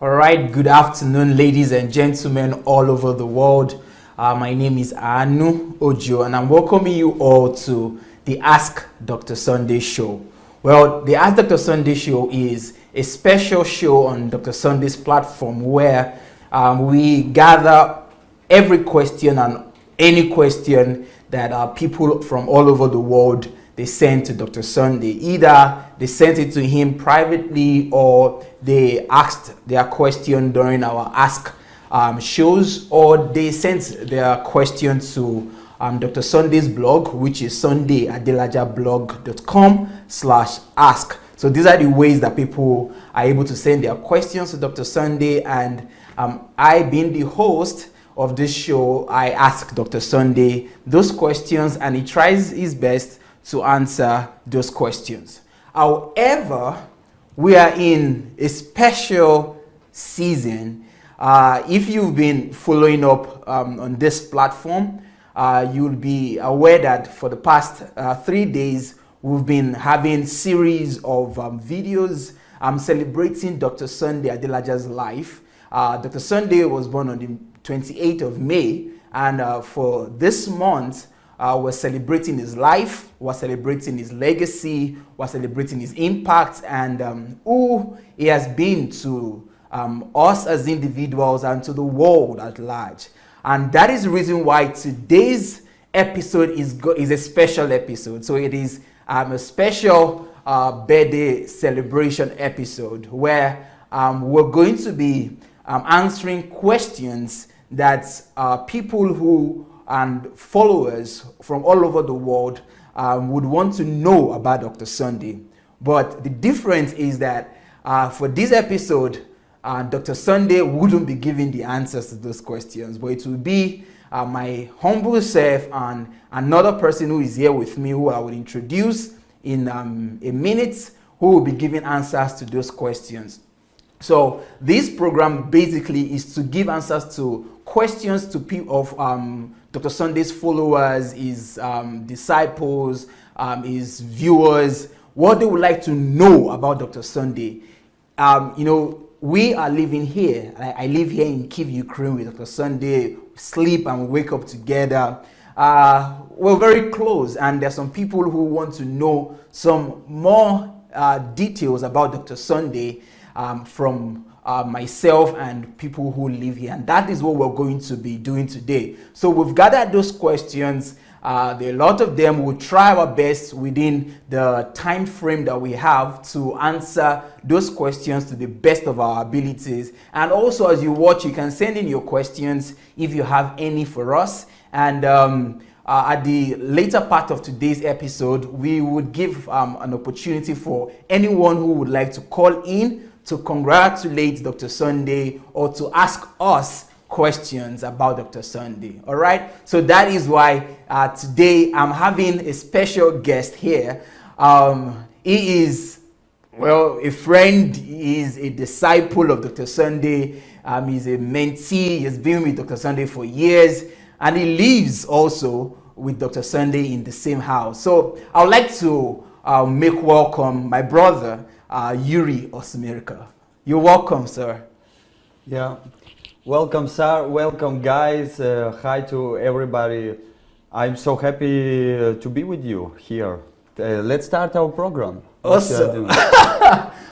All right, good afternoon, ladies and gentlemen all over the world. My name is Anu Ojo, and I'm welcoming you all to the Ask Dr. Sunday show. Well, the Ask Dr. Sunday show is a special show on Dr. Sunday's platform where we gather every question and any question that people from all over the world they send to Dr. Sunday. Either they sent it to him privately or they asked their question during our Ask shows, or they sent their question to Dr. Sunday's blog, which is sunday@adelajablog.com/ask. So these are the ways that people are able to send their questions to Dr. Sunday, and I, being the host of this show, I ask Dr. Sunday those questions, and he tries his best to answer those questions. However, we are in a special season. If you've been following up on this platform, you'll be aware that for the past 3 days, we've been having series of videos celebrating Dr. Sunday Adelaja's life. Dr. Sunday was born on the 28th of May, and for this month, we're celebrating his life, we're celebrating his legacy, we're celebrating his impact, and who he has been to us as individuals and to the world at large. And that is the reason why today's episode is a special episode. So it is a special birthday celebration episode where we're going to be answering questions that people who and followers from all over the world would want to know about Dr. Sunday. But the difference is that for this episode, Dr. Sunday wouldn't be giving the answers to those questions, but it will be my humble self and another person who is here with me, who I will introduce in a minute, who will be giving answers to those questions. So this program basically is to give answers to questions to people of Dr. Sunday's followers, his disciples, his viewers, what they would like to know about Dr. Sunday. We are living here. I live here in Kyiv, Ukraine with Dr. Sunday, sleep and wake up together. We're very close, and there's some people who want to know some more details about Dr. Sunday from myself and people who live here, and that is what we're going to be doing today. So we've gathered those questions. There are a lot of them. We'll try our best within the time frame that we have to answer those questions to the best of our abilities. And also, as you watch, you can send in your questions if you have any for us. And at the later part of today's episode, we would give an opportunity for anyone who would like to call in to congratulate Dr. Sunday or to ask us questions about Dr. Sunday. All right, so that is why today I'm having a special guest here. He is, well, a friend. He is a disciple of Dr. Sunday. He's a mentee. He's been with Dr. Sunday for years, and he lives also with Dr. Sunday in the same house. So I would like to make welcome my brother, Yuri Osmirka. You're welcome, sir. Yeah, welcome, sir. Welcome, guys. Hi to everybody. I'm so happy to be with you here. Let's start our program. Awesome.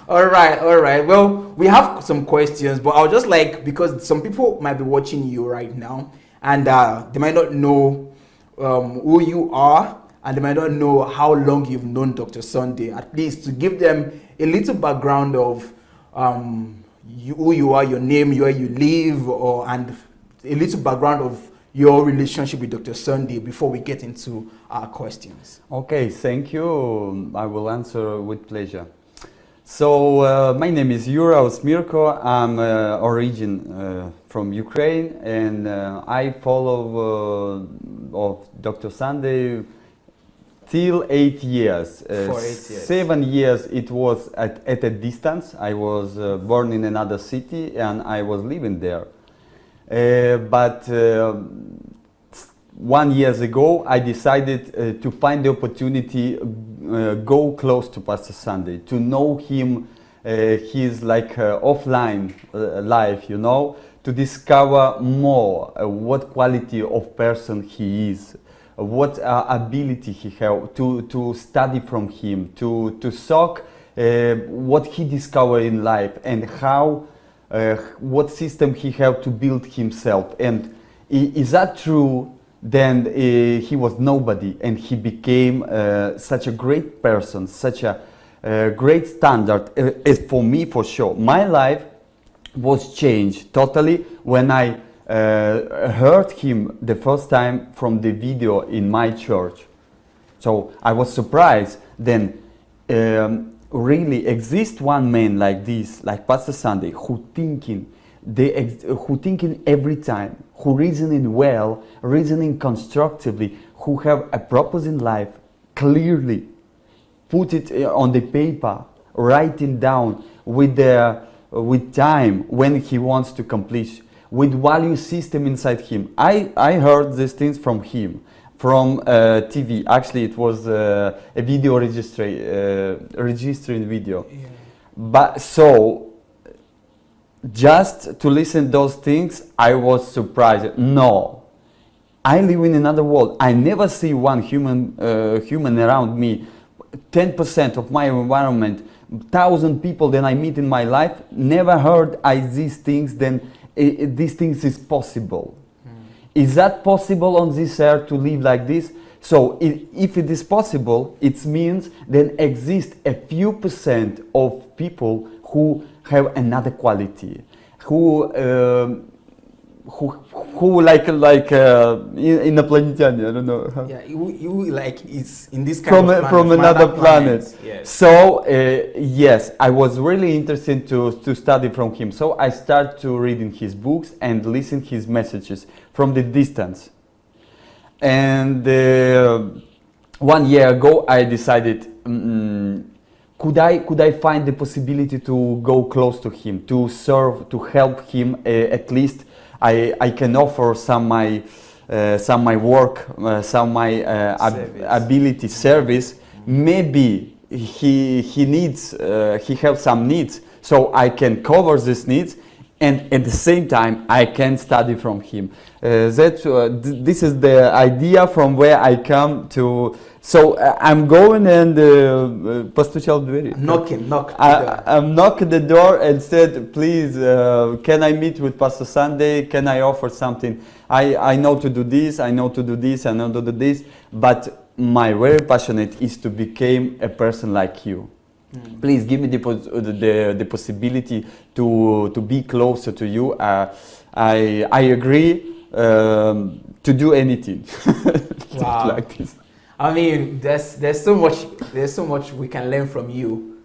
All right. Well, we have some questions, but I'll just because some people might be watching you right now, and they might not know who you are, and they might not know how long you've known Dr. Sunday. At least to give them a little background of who you are, your name, where you live, and a little background of your relationship with Dr. Sunday before we get into our questions. Okay, thank you. I will answer with pleasure. So my name is Yuri Osmirko. I'm origin from Ukraine, and I follow of Dr. Sunday till 8 years. For 8 years. 7 years it was at a distance. I was born in another city and I was living there. But 1 year ago I decided to find the opportunity go close to Pastor Sunday, to know him his like offline life, you know, to discover more what quality of person he is, what ability he have, to study from him, to soak what he discovered in life, and how what system he have to build himself. And is that true? Then he was nobody, and he became such a great person, such a great standard. For me, for sure, my life was changed totally when I heard him the first time from the video in my church. So I was surprised. Then really exist one man like this, like Pastor Sunday, who thinking every time, who reasoning well, reasoning constructively, who have a purpose in life clearly, put it on the paper, writing down with time when he wants to complete, with value system inside him. I heard these things from him, from TV. Actually, it was a video registering video. Yeah. But so, just to listen those things, I was surprised. No, I live in another world. I never see one human around me. 10% of my environment, 1,000 people that I meet in my life, never heard these things. Then these things is possible. Is that possible on this earth to live like this? So if it is possible, it means then exist a few percent of people who have another quality, who like iнопланетяне, I don't know. Yeah, you like it's in this kind of from another planet. Yes. So yes, I was really interested to study from him. So I started to reading his books and listen his messages from the distance. And 1 year ago, I decided. Could I find the possibility to go close to him, to serve, to help him? At least I can offer some my work, some my ability, service. Maybe he needs, he has some needs, so I can cover these needs, and at the same time I can study from him. This is the idea from where I come to. So I'm going and постучал в дверь. I'm knocking the door and said, please, can I meet with Pastor Sunday? Can I offer something? I know to do this, I know to do this, I know to do this, but my very passionate is to become a person like you. Please give me the possibility to be closer to you. I agree to do anything. Wow. Like this. I mean, there's so much we can learn from you.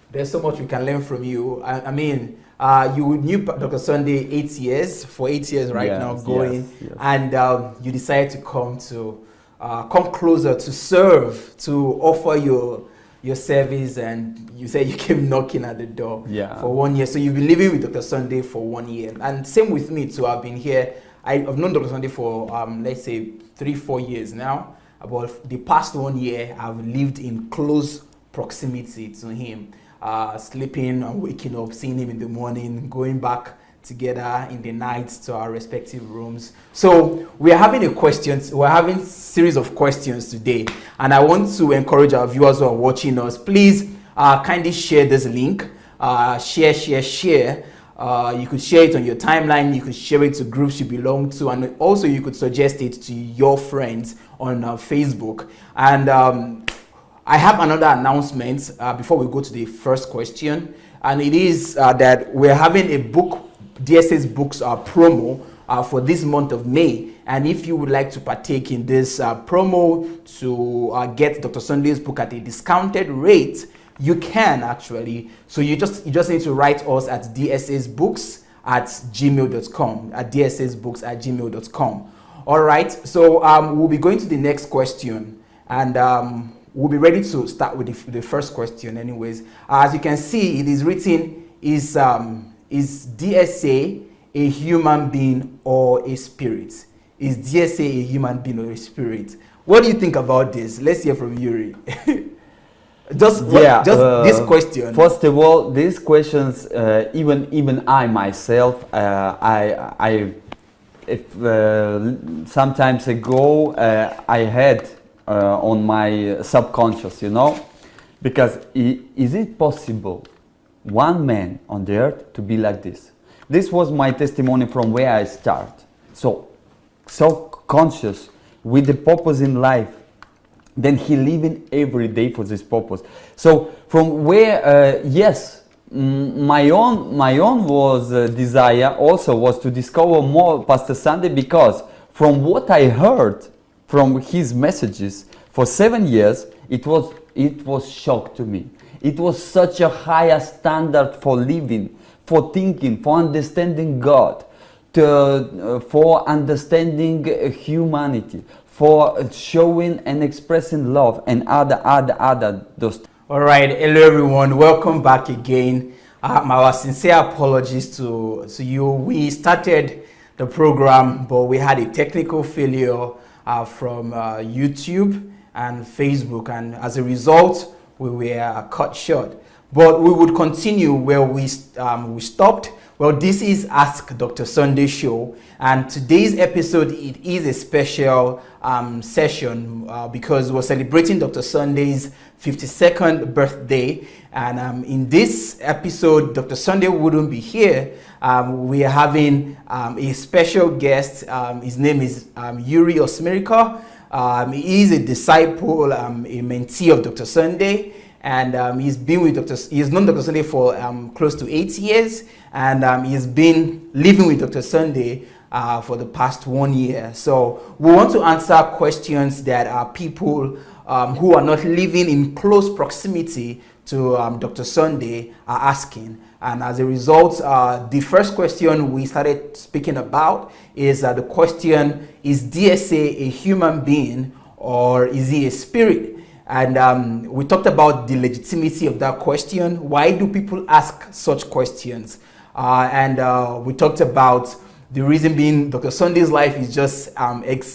There's so much we can learn from you. I mean, you knew Dr. Sunday 8 years, for 8 years right now going, yes. And you decided to come closer to serve, to offer your service, and you said you came knocking at the door for 1 year. So you've been living with Dr. Sunday for 1 year, and same with me too. I've been here. I've known Dr. Sunday for let's say 3-4 years now. About the past 1 year, I've lived in close proximity to him, sleeping and waking up, seeing him in the morning, going back together in the night to our respective rooms. So we're having a series of questions today, and I want to encourage our viewers who are watching us, please kindly share this link, share. You could share it on your timeline, you could share it to groups you belong to, and also you could suggest it to your friends on Facebook. And I have another announcement before we go to the first question, and it is that we're having a DSA's books promo for this month of May. And if you would like to partake in this promo to get Dr. Sunday's book at a discounted rate, you can actually. So you just need to write us at dsasbooks@gmail.com, at dsasbooks@gmail.com. All right. So we'll be going to the next question, and we'll be ready to start with the first question. Anyways, as you can see, it is written: Is DSA a human being or a spirit? Is DSA a human being or a spirit? What do you think about this? Let's hear from Yuri. Just this question. First of all, these questions, even I myself, sometimes ago, I had on my subconscious, because is it possible one man on the earth to be like this? This was my testimony from where I start. So conscious with the purpose in life. Then he living every day for this purpose. So from where, my own was desire also was to discover more Pastor Sunday, because from what I heard from his messages for 7 years, it was shock to me. It was such a higher standard for living, for thinking, for understanding God, for understanding humanity, for showing and expressing love and other those. All right, hello everyone, welcome back again. Our sincere apologies to you. We started the program, but we had a technical failure from YouTube and Facebook, and as a result, we were cut short. But we would continue where we stopped. Well, this is Ask Dr. Sunday show, and today's episode, it is a special session because we're celebrating Dr. Sunday's 52nd birthday, and in this episode, Dr. Sunday wouldn't be here. We are having a special guest. His name is Yuri Osmirika. He is a disciple, a mentee of Dr. Sunday. And he's known Dr. Sunday for close to 8 years, and he's been living with Dr. Sunday for the past 1 year. So we want to answer questions that people who are not living in close proximity to Dr. Sunday are asking. And as a result, the first question we started speaking about is the question, is DSA a human being or is he a spirit? And we talked about the legitimacy of that question. Why do people ask such questions? And we talked about the reason being Dr. Sunday's life is just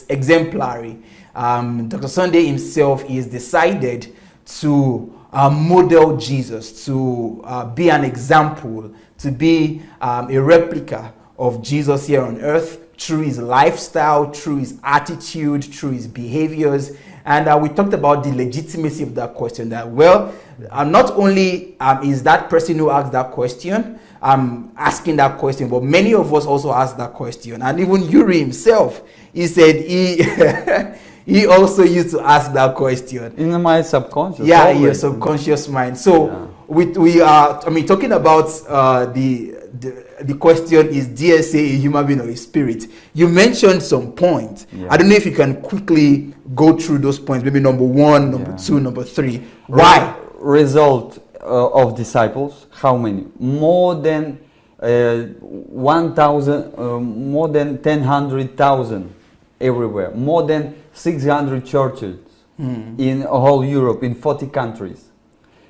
exemplary. Dr. Sunday himself is decided to model Jesus, to be an example, to be a replica of Jesus here on earth through his lifestyle, through his attitude, through his behaviors. And we talked about the legitimacy of that question, that, well, not only is that person who asked that question asking that question, but many of us also ask that question. And even Yuri himself, he said he also used to ask that question. In my subconscious. Yeah, always. Your subconscious mind. So we are, talking about the question, is DSA a human being or a spirit? You mentioned some points. Yeah. I don't know if you can quickly go through those points, maybe number 1, number 2, number 3. Why? Result of disciples, how many? More than 1,000, more than 100,000 everywhere. More than 600 churches in whole Europe, in 40 countries.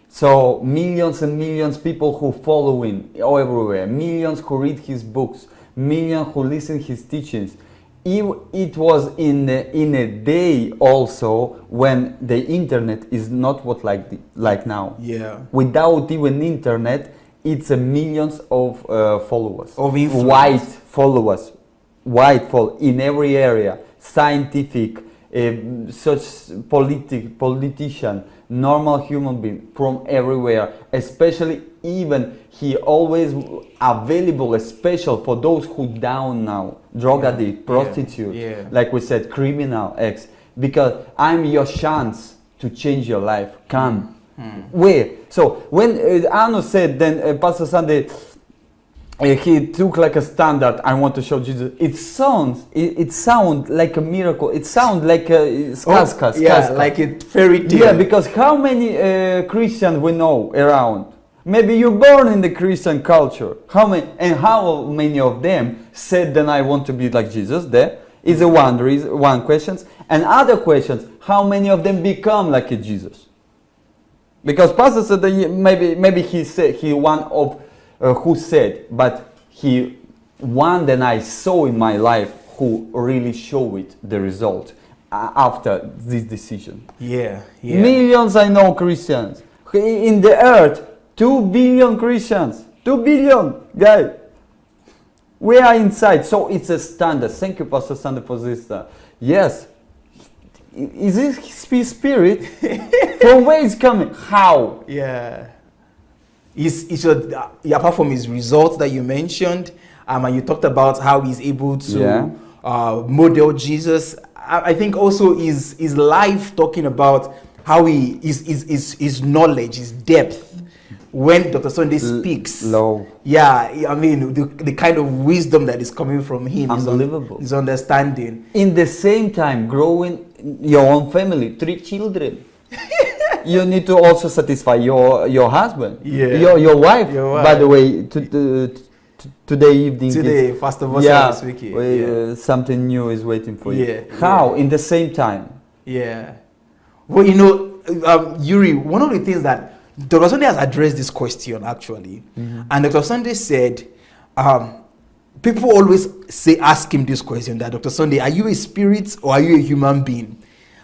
So millions and millions people who follow him everywhere, millions who read his books, millions who listen his teachings. It was in a day also when the internet is not what like now. Yeah. Without even internet, it's millions of followers. Of influence. White followers in every area, scientific, such politician, normal human being from everywhere, especially even he always available, special for those who down now, drug addict, prostitute, like we said, criminal, ex, because I'm your chance to change your life. Come. Where? So when Arno said, then Pastor Sunday, he took like a standard, I want to show Jesus. It sounds like a miracle. It sounds like a сказка. Like a fairy tale. Yeah, because how many Christians we know around? Maybe you're born in the Christian culture. How many of them said, then I want to be like Jesus? There is one question. And other questions, how many of them become like a Jesus? Because Pastor said that maybe he said he one of who said, but he one that I saw in my life who really showed the result after this decision. Yeah. Millions I know Christians, In the earth, 2 billion Christians. 2 billion, guys. We are inside. So it's a standard. Thank you, Pastor Sande, for this. Yes. Is this his spirit? From where is coming? How? Yeah. Apart from his results that you mentioned, and you talked about how he's able to model Jesus, I think also his life talking about how his knowledge, his depth. When Dr. Sunday speaks, I mean, the kind of wisdom that is coming from him, unbelievable. His understanding. In the same time, growing your own family, 3 children. You need to also satisfy your husband, your wife. By the way, today evening, first of all, this weekend, something new is waiting for you. How? In the same time? Yeah. Well, you know, Yuri, one of the things that Dr. Sunday has addressed this question actually, and Dr. Sunday said, people always ask him this question, that Dr. Sunday, are you a spirit or are you a human being?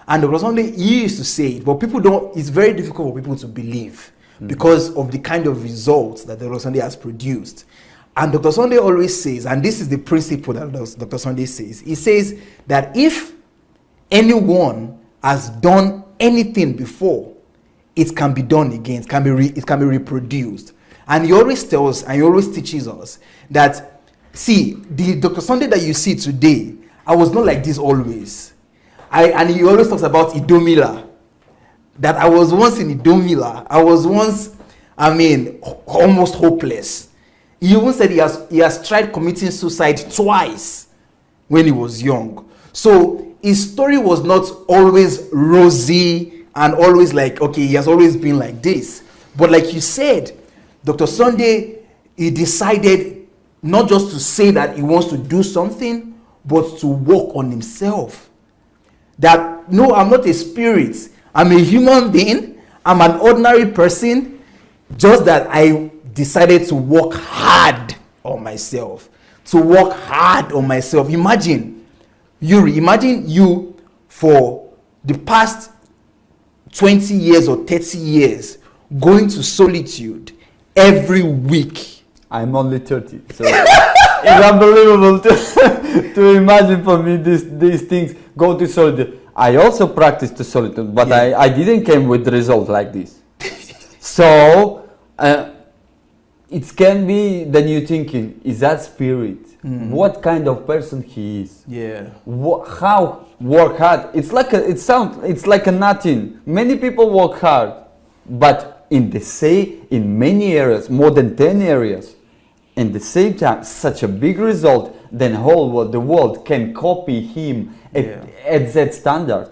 And Dr. Sunday, he used to say it, but people don't. It's very difficult for people to believe because of the kind of results that Dr. Sunday has produced. And Dr. Sunday always says, and this is the principle that Dr. Sunday says, he says that if anyone has done anything before, it can be done again. It can be reproduced. And he always tells, and he always teaches us that, see, the Dr. Sunday that you see today, I was not like this always. And he always talks about Idomila. That I was once in Idomila. I was once, almost hopeless. He even said he has tried committing suicide twice when he was young. So his story was not always rosy and always like, okay, he has always been like this. But like you said, Dr. Sunday, he decided not just to say that he wants to do something, but to work on himself. That, no, I'm not a spirit. I'm a human being. I'm an ordinary person. Just that I decided to work hard on myself. To work hard on myself. Imagine you for the past 20 years or 30 years going to solitude every week. I'm only 30, so it's unbelievable to imagine for me these things. Go to solitude. I also practiced the solitude, but I didn't come with the result like this. So it can be that you're thinking, is that spirit? What kind of person he is? Yeah. How work hard? It's like a nothing. Many people work hard, but in many areas, more than 10 areas, in the same time, such a big result, then the world can copy him at that standard.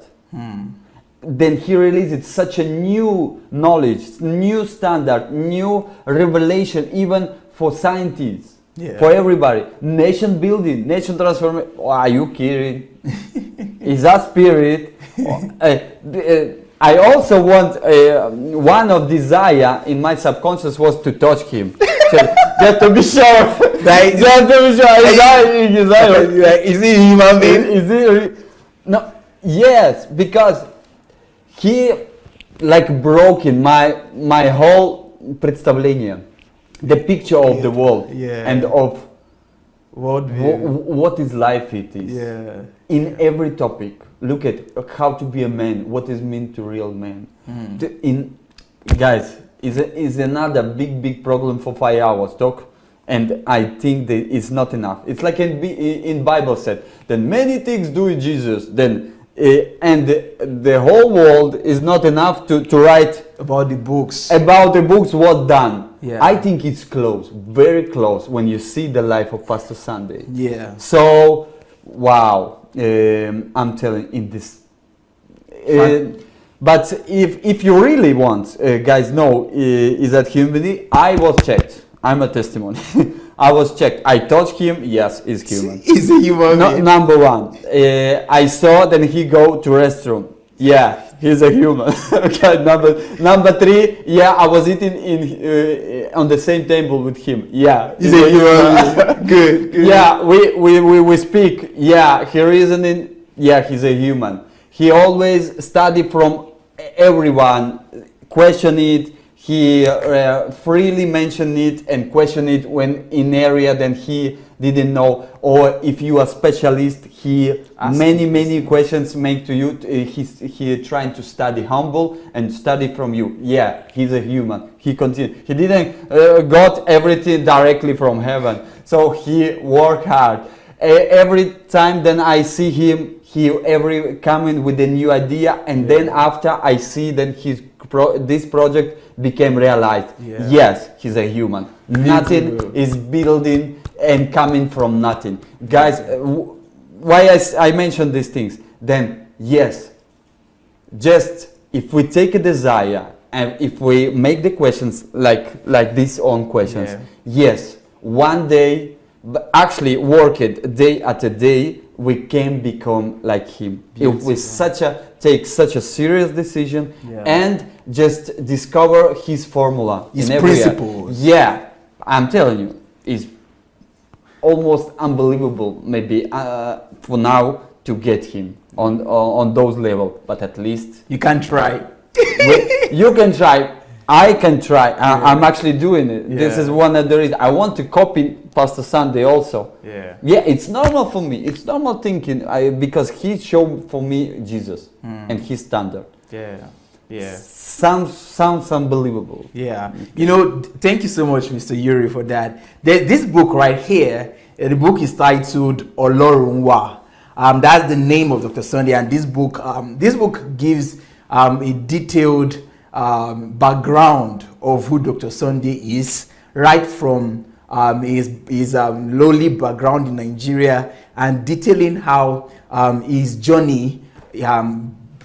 Then he releases such a new knowledge, new standard, new revelation, even for scientists. Yeah. For everybody, nation building, nation transformation. Oh, are you kidding? Is that spirit? I also want one of desire in my subconscious was to touch him, so, just to be sure. Is he human being? Is he? No. Yes, because he like broken my whole представление. The picture of the world and of what is life it is. In every topic, look at how to be a man, what is mean to real man. Guys, is another big problem for 5 hours talk, and I think that it's not enough. It's like in Bible said, then many things do with Jesus, then and the whole world is not enough to write about the books what done. I think it's close, very close, when you see the life of Pastor Sunday. So wow, I'm telling in this but if you really want guys know is that humanity, I was checked. I'm a testimony. I was checked. I touched him. Yes, he's human. He's a human being. Number one. I saw then he go to restroom. Yeah, he's a human. Okay. Number three. Yeah, I was eating on the same table with him. Yeah, he's a human. Good. Yeah, we speak. Yeah, he reasoning. Yeah, he's a human. He always study from everyone, question it, He freely mentioned it and questioned it when in area that he didn't know, or if you are specialist, he many questions make to you. He trying to study humble and study from you. Yeah, he's a human. He continued. He didn't got everything directly from heaven, so he worked hard. Every time then I see him, he every coming with a new idea, and then after I see that this project became realized. Yeah. Yes, he's a human. Nothing is building and coming from nothing. Guys, why I mentioned these things? Then, yes, just if we take a desire and if we make the questions like these own questions, yes, one day, actually work it day after day, we can become like him. Beautiful. If we take such a serious decision and just discover his formula, his principles. Yeah, I'm telling you, it's almost unbelievable. Maybe for now to get him on those levels, but at least you can try. You can try. I can try. I'm actually doing it. Yeah. This is one of the reasons I want to copy Pastor Sunday also. Yeah, it's normal for me. It's normal thinking because he showed for me Jesus and his standard. Yeah. Sounds unbelievable. Yeah. You know, thank you so much, Mr. Yuri, for that. This book right here, the book is titled Olorunwa. That's the name of Dr. Sunday, and this book gives a detailed background of who Dr. Sunday is, right from his lowly background in Nigeria, and detailing how his journey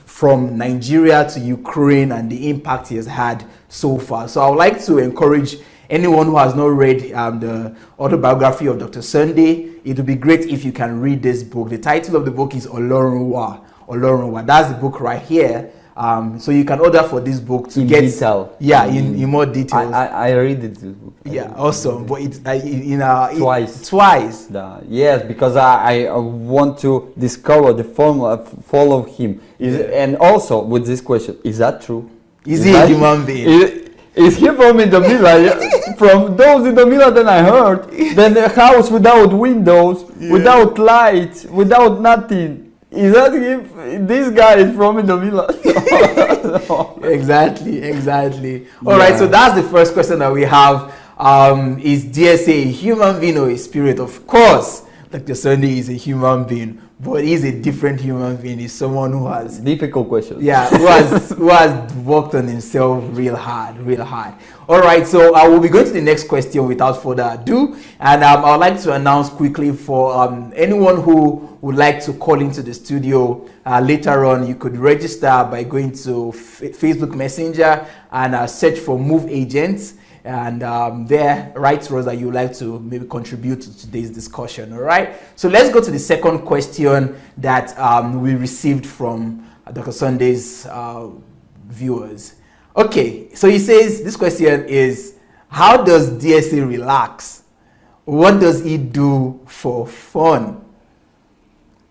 from Nigeria to Ukraine and the impact he has had so far. So I would like to encourage anyone who has not read the autobiography of Dr. Sunday. It would be great if you can read this book. The title of the book is Olorunwa. That's the book right here. So you can order for this book to get detail. Yeah, in more details. I read it. Yeah, awesome. But it's twice. Yes, because I want to discover the formula, follow him. And also with this question, is that true? Is he a human being? Is he from Indomila? From those Indomila that I heard, then a house without windows, without light, without nothing. Is that him? This guy is from Indomila. Exactly. All right, so that's the first question that we have. Is DSA a human being or a spirit? Of course, Dr. Sunday is a human being, but he's a different human being. He's someone who has difficult questions. Yeah, who has worked on himself real hard. All right, so I will be going to the next question without further ado, and I would like to announce quickly for anyone who would like to call into the studio later on. You could register by going to Facebook Messenger and search for Move Agents. And there, write to us that you would like to maybe contribute to today's discussion. All right. So let's go to the second question that we received from Dr. Sunday's viewers. Okay. So he says this question is, how does DSA relax? What does he do for fun?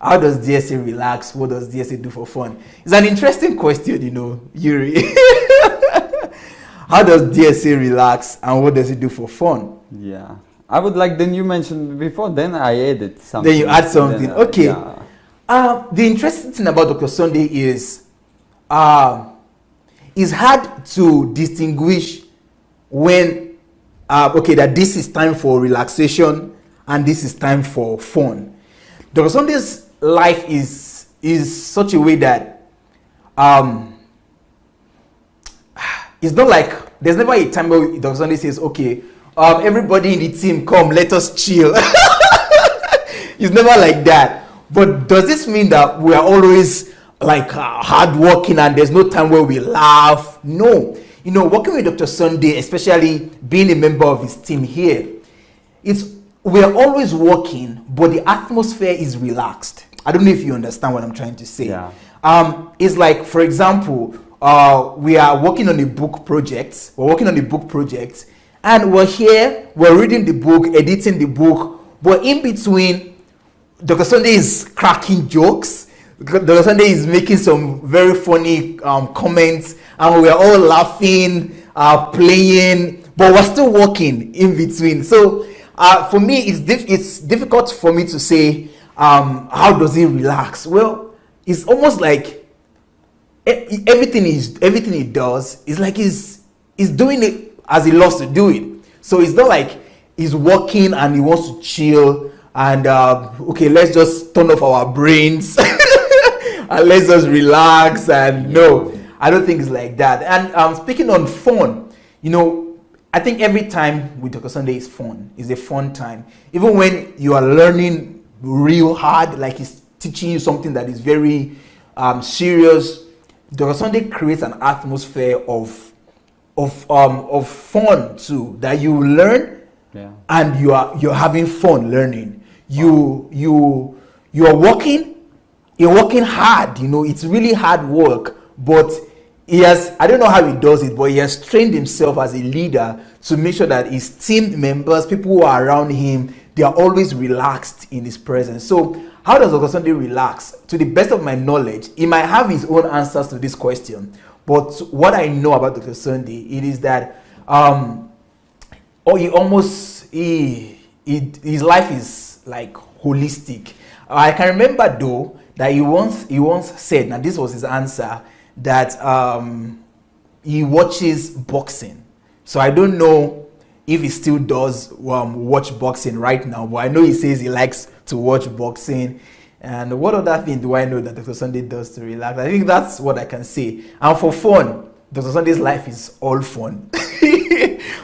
How does DSA relax? What does DSA do for fun? It's an interesting question, you know, Yuri. How does DSA relax and what does it do for fun? Yeah. I would like, then you mentioned before, then I added something. Then you add something. Then, okay. Yeah. The interesting thing about Dr. Sunday is it's hard to distinguish when, that this is time for relaxation and this is time for fun. Dr. Sunday's life is such a way that it's not like, there's never a time where Dr. Sunday says, okay, everybody in the team, come, let us chill. It's never like that. But does this mean that we are always like hardworking and there's no time where we laugh? No. You know, working with Dr. Sunday, especially being a member of his team here, we are always working, but the atmosphere is relaxed. I don't know if you understand what I'm trying to say. Yeah. It's like, for example, we are working on a book project. And we're here, we're reading the book, editing the book, but in between, Dr. Sunday is cracking jokes. Dr. Sunday is making some very funny comments, and we are all laughing, playing, but we're still working in between. So for me, it's difficult for me to say how does he relax. Well, it's almost like everything he does is like he's doing it as he loves to do it. So it's not like he's working and he wants to chill and okay, let's just turn off our brains and let's just relax. And no, I don't think it's like that. And speaking on fun, I think every time with Dr. Sunday is fun. It's a fun time. Even when you are learning real hard, like he's teaching you something that is very serious, Dr. Sunday creates an atmosphere of fun too, that you learn, and you're having fun learning. You're working hard. It's really hard work, but I don't know how he does it, but he has trained himself as a leader to make sure that his team members, people who are around him, they are always relaxed in his presence. So how does Dr. Sunday relax? To the best of my knowledge, he might have his own answers to this question, but what I know about Dr. Sunday, it is that his life is like holistic. I can remember though that he once said, and this was his answer, that he watches boxing. So I don't know if he still does watch boxing right now, but I know he says he likes to watch boxing. And what other thing do I know that Dr. Sunday does to relax? I think that's what I can say. And for fun, Dr. Sunday's life is all fun.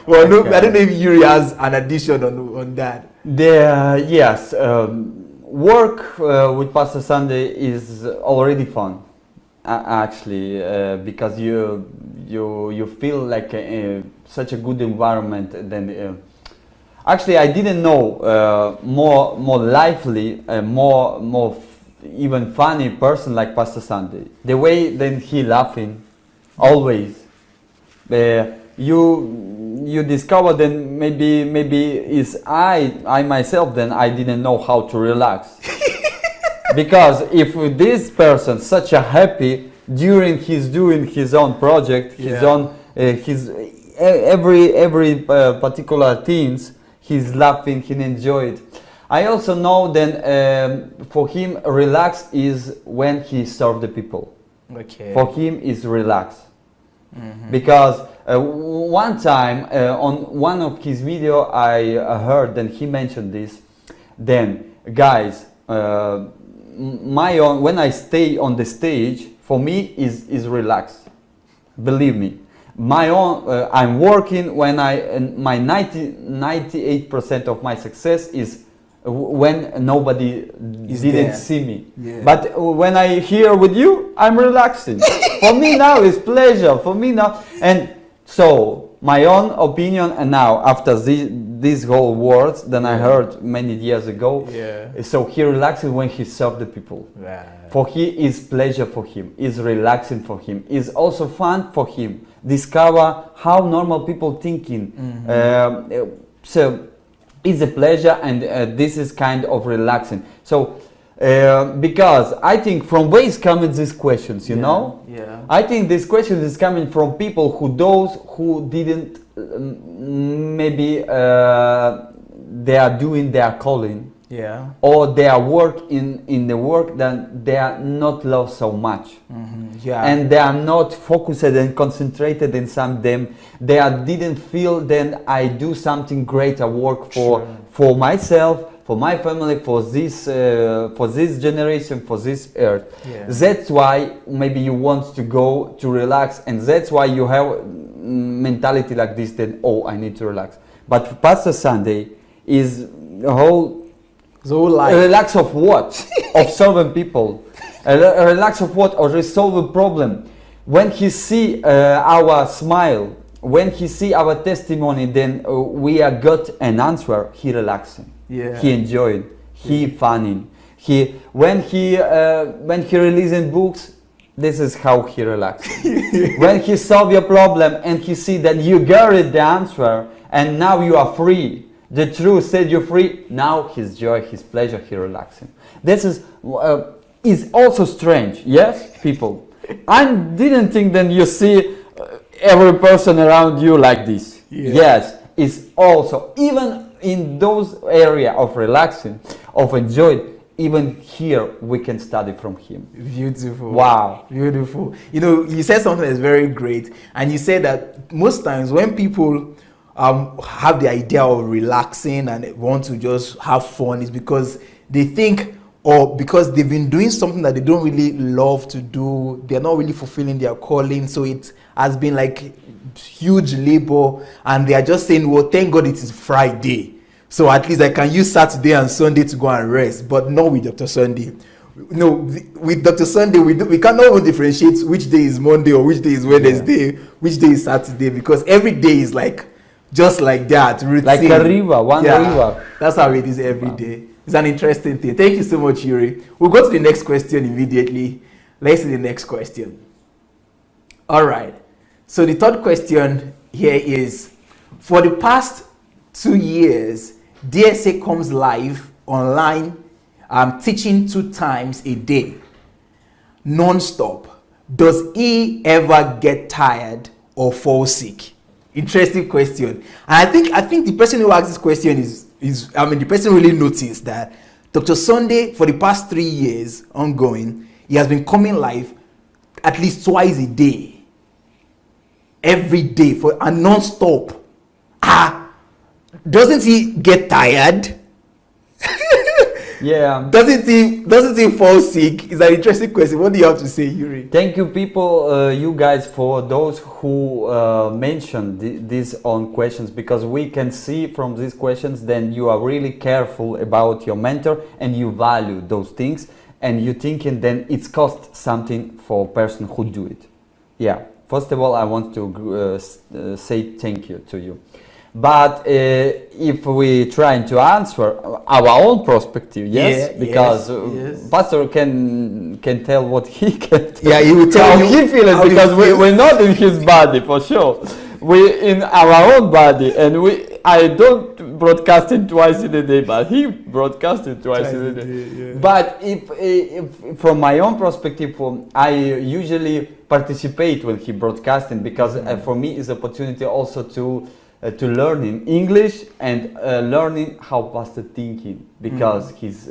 Well, no, I don't know if Yuri has an addition on that. Yes, work with Pastor Sunday is already fun, actually, because you feel like such a good environment. Then, actually, I didn't know more lively, more even funny person like Pastor Sunday. The way then he laughing, always. You discover then maybe is I myself then I didn't know how to relax. Because if this person such a happy during he's doing his own project, his own his every particular things, he's laughing, he enjoyed. I also know then for him relax is when he serve the people. Okay. For him is relax. Mm-hmm. Because one time on one of his video I heard that he mentioned this. Then guys, my own when I stay on the stage, for me is relaxed. Believe me, my own I'm working when my 98% of my success is when nobody didn't see me. Yeah. But when I here with you, I'm relaxing. For me now is pleasure. For me now, and so my own opinion. And now after these whole words, then I heard many years ago. Yeah. So he relaxes when he serves the people. Yeah. For he is pleasure for him. Is relaxing for him. Is also fun for him. Discover how normal people thinking. Mm-hmm. So. It's a pleasure, and this is kind of relaxing. So, because I think from where is coming these questions, you know? Yeah. I think this question is coming from people who didn't maybe they are doing their calling. Yeah. Or they are work in the work that they are not love so much. Mm-hmm. Yeah. And they are not focused and concentrated in some them. They didn't feel then I do something great. I work for myself, for my family, for this generation, for this earth. Yeah. That's why maybe you want to go to relax, and that's why you have mentality like this. Then I need to relax. But Pastor Sunday is a whole. A relax of what? Of serving people. A relax of what? Or resolve a problem. When he see our smile, when he see our testimony, then we are got an answer. He relaxing. Yeah. He enjoyed. He funny. When he releasing books, this is how he relax. When he solve your problem and he see that you got the answer and now you are free. The truth set you free. Now his joy, his pleasure, he relaxing. This is is also strange. Yes, people. I didn't think that you see every person around you like this. Yeah. Yes, it's also, even in those area of relaxing, of enjoy, even here we can study from him. Beautiful. Wow. Beautiful. You know, you said something that's very great, and you said that most times when people have the idea of relaxing and want to just have fun, is because they think, or because they've been doing something that they don't really love to do, they're not really fulfilling their calling, so it has been like huge labor, and they are just saying, well, thank God it is Friday, so at least I can use Saturday and Sunday to go and rest. But not with Dr. Sunday. No, with Dr. Sunday, we cannot even differentiate which day is Monday or which day is Wednesday, which day is Saturday, because every day is like just like that, routine. Like a river, river. That's how it is every day. It's an interesting thing. Thank you so much, Yuri. We'll go to the next question immediately. Let's see the next question. All right. So the third question here is, for the past 2 years, DSA comes live online, teaching 2 times a day, non-stop. Does he ever get tired or fall sick? Interesting question. And I think the person who asked this question is the person really noticed that Dr. Sunday, for the past 3 years ongoing, he has been coming live at least twice a day, every day, for a non-stop. Doesn't he get tired? Yeah. Doesn't he fall sick? It's an interesting question. What do you have to say, Yuri? Thank you, people, you guys, for those who mentioned these on questions, because we can see from these questions then you are really careful about your mentor and you value those things, and you thinking then it's cost something for a person who do it. Yeah. First of all, I want to say thank you to you. But if we trying to answer our own perspective, yes, because Pastor can tell what he can tell. Yeah, he will tell how he feels, because we're not in his body for sure. We're in our own body, and I don't broadcast it twice in a day, but he broadcasted twice in a day. Yeah. But if from my own perspective, I usually participate when he broadcasting, because for me it's opportunity also to learning English and learning how Pastor thinking, because he's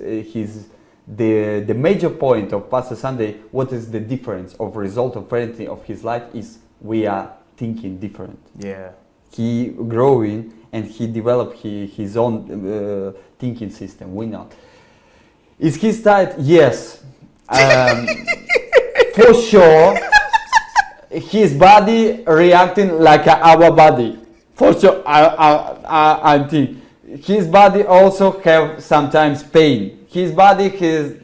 the major point of Pastor Sunday. What is the difference of result of parenting of his life is we are thinking different. Yeah, he growing and he developed his own thinking system. We not. Is he tired? Yes, for sure. His body reacting like our body. For sure, I think his body also have sometimes pain. His body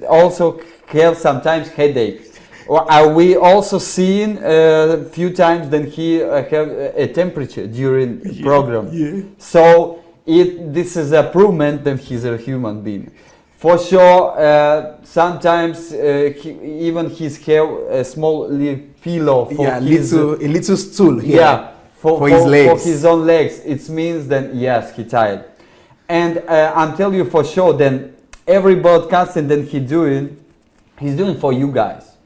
also have sometimes headache. We also seen a few times that he have a temperature during program. Yeah. So this is a proof that he's a human being. For sure, sometimes even his have a small little pillow for a little stool here. Yeah. For his legs. For his own legs. It means that yes, he tired. And I'm telling you for sure, then every broadcasting that he's doing for you guys.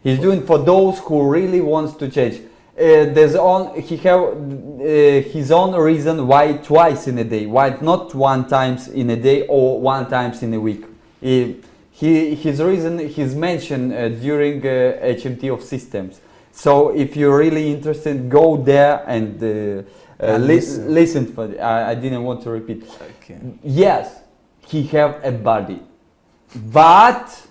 He's doing for those who really wants to change. He have his own reason why twice in a day, why not 1 time in a day or 1 time in a week. His reason he's mentioned during HMT of systems. So if you're really interested, go there and listen for it. I didn't want to repeat. Okay. Yes, he have a body, but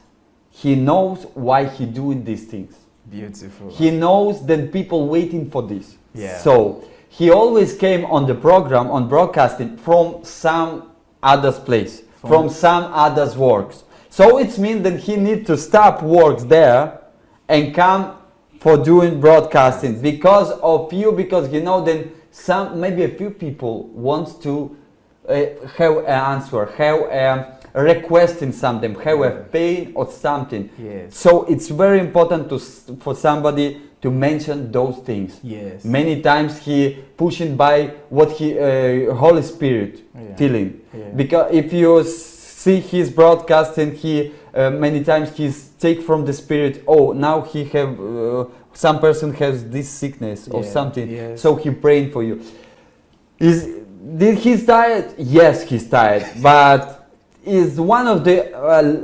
he knows why he doing these things. Beautiful. He knows that people waiting for this. Yeah. So he always came on the program, on broadcasting, from some other's place, from some other's works. So it means that he need to stop works there and come for doing broadcasting because of you, because you know then maybe a few people wants to have an answer, have a request in something, have a pain or something. Yes. So it's very important for somebody to mention those things. Yes. Many times he pushing by what he Holy Spirit feeling. Yeah. Because if you see his broadcasting, he many times he's take from the spirit. Oh, now he have some person has this sickness or something. Yes. So he praying for you. Did he's tired? Yes, he's tired. But is one of the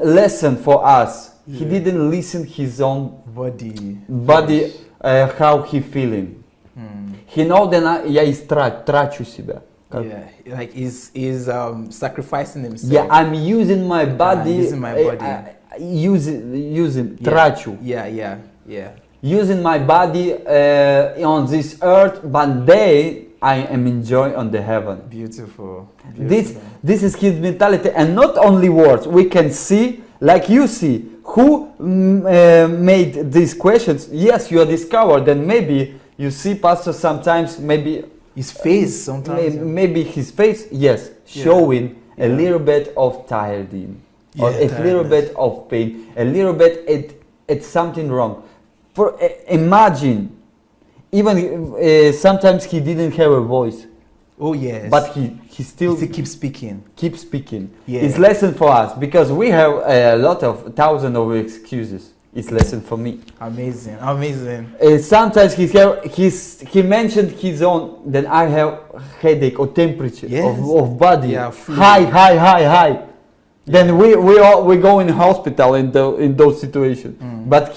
lesson for us. He didn't listen his own body how he feeling. He know that я трачу себя. Yeah, like he's sacrificing himself. Yeah, I'm using my body. Using my body. Using трачу. Yeah. Using my body on this earth, but they I am enjoying on the heaven. Beautiful. This is his mentality, and not only words. We can see, like you see, who made these questions. Yes, you are discovered, and maybe you see pastor sometimes maybe his face sometimes. Maybe his face, yes, showing a little bit of tiredness, or a little bit of pain, a little bit it's something wrong. For imagine, even sometimes he didn't have a voice. Oh yes. But he still keeps speaking. Keep speaking. Yeah. It's lesson for us because we have a lot of thousands of excuses. It's lesson for me. Amazing. Sometimes he mentioned his own that I have headache or temperature of body. Yeah, high. Then we go in hospital in those situations. But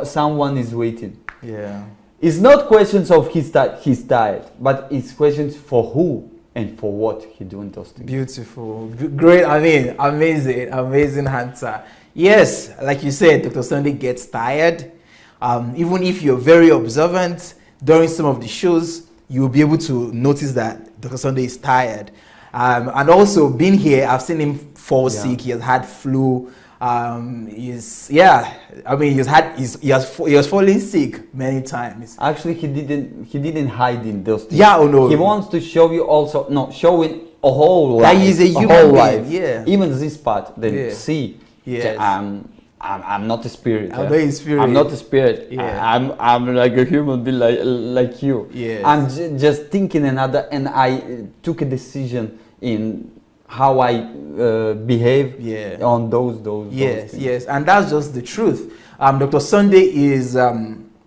someone is waiting. Yeah. It's not questions of his tired, but it's questions for who and for what he doing those things. Beautiful, great. I mean, amazing answer. Yes, like you said, Dr. Sunday gets tired. Even if you're very observant during some of the shows, you'll be able to notice that Dr. Sunday is tired. And also being here, I've seen him fall sick. He has had flu. He was falling sick many times. Actually, he didn't hide in those things. Yeah, no. He wants to show you also, showing a whole life. That he's a human being. Yeah. Even this part, then see. Yes. I'm not a spirit. I'm not a spirit. I'm not a spirit. Yeah. I'm like a human being like you. Yes. I'm just thinking another, and I took a decision in how I behave on those things. Yes, and that's just the truth. Dr. Sunday is,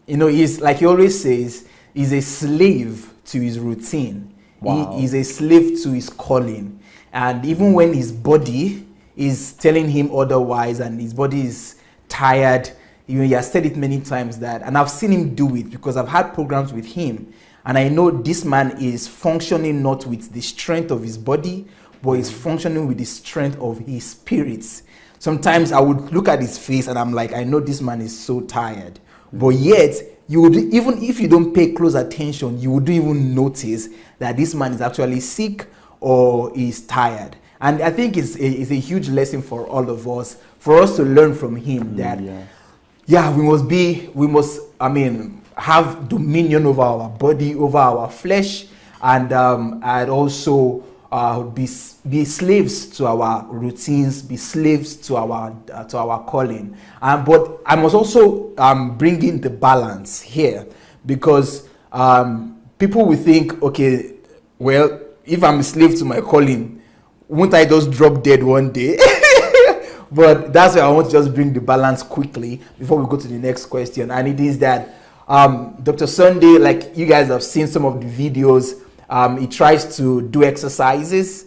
he's like he always says, he's a slave to his routine. Wow. He's a slave to his calling, and even when his body is telling him otherwise, and his body is tired, he has said it many times that, and I've seen him do it because I've had programs with him, and I know this man is functioning not with the strength of his body, but is functioning with the strength of his spirits. Sometimes I would look at his face and I'm like, I know this man is so tired. But yet, you would, even if you don't pay close attention, you wouldn't even notice that this man is actually sick or is tired. And I think it's a huge lesson for all of us, for us to learn from him that, we must have dominion over our body, over our flesh, and also be slaves to our routines, be slaves to our calling. But I must also bring in the balance here, because people will think, okay, well, if I'm a slave to my calling, won't I just drop dead one day? But that's why I want to just bring the balance quickly before we go to the next question. And it is that Dr. Sunday, like you guys have seen some of the videos, he tries to do exercises.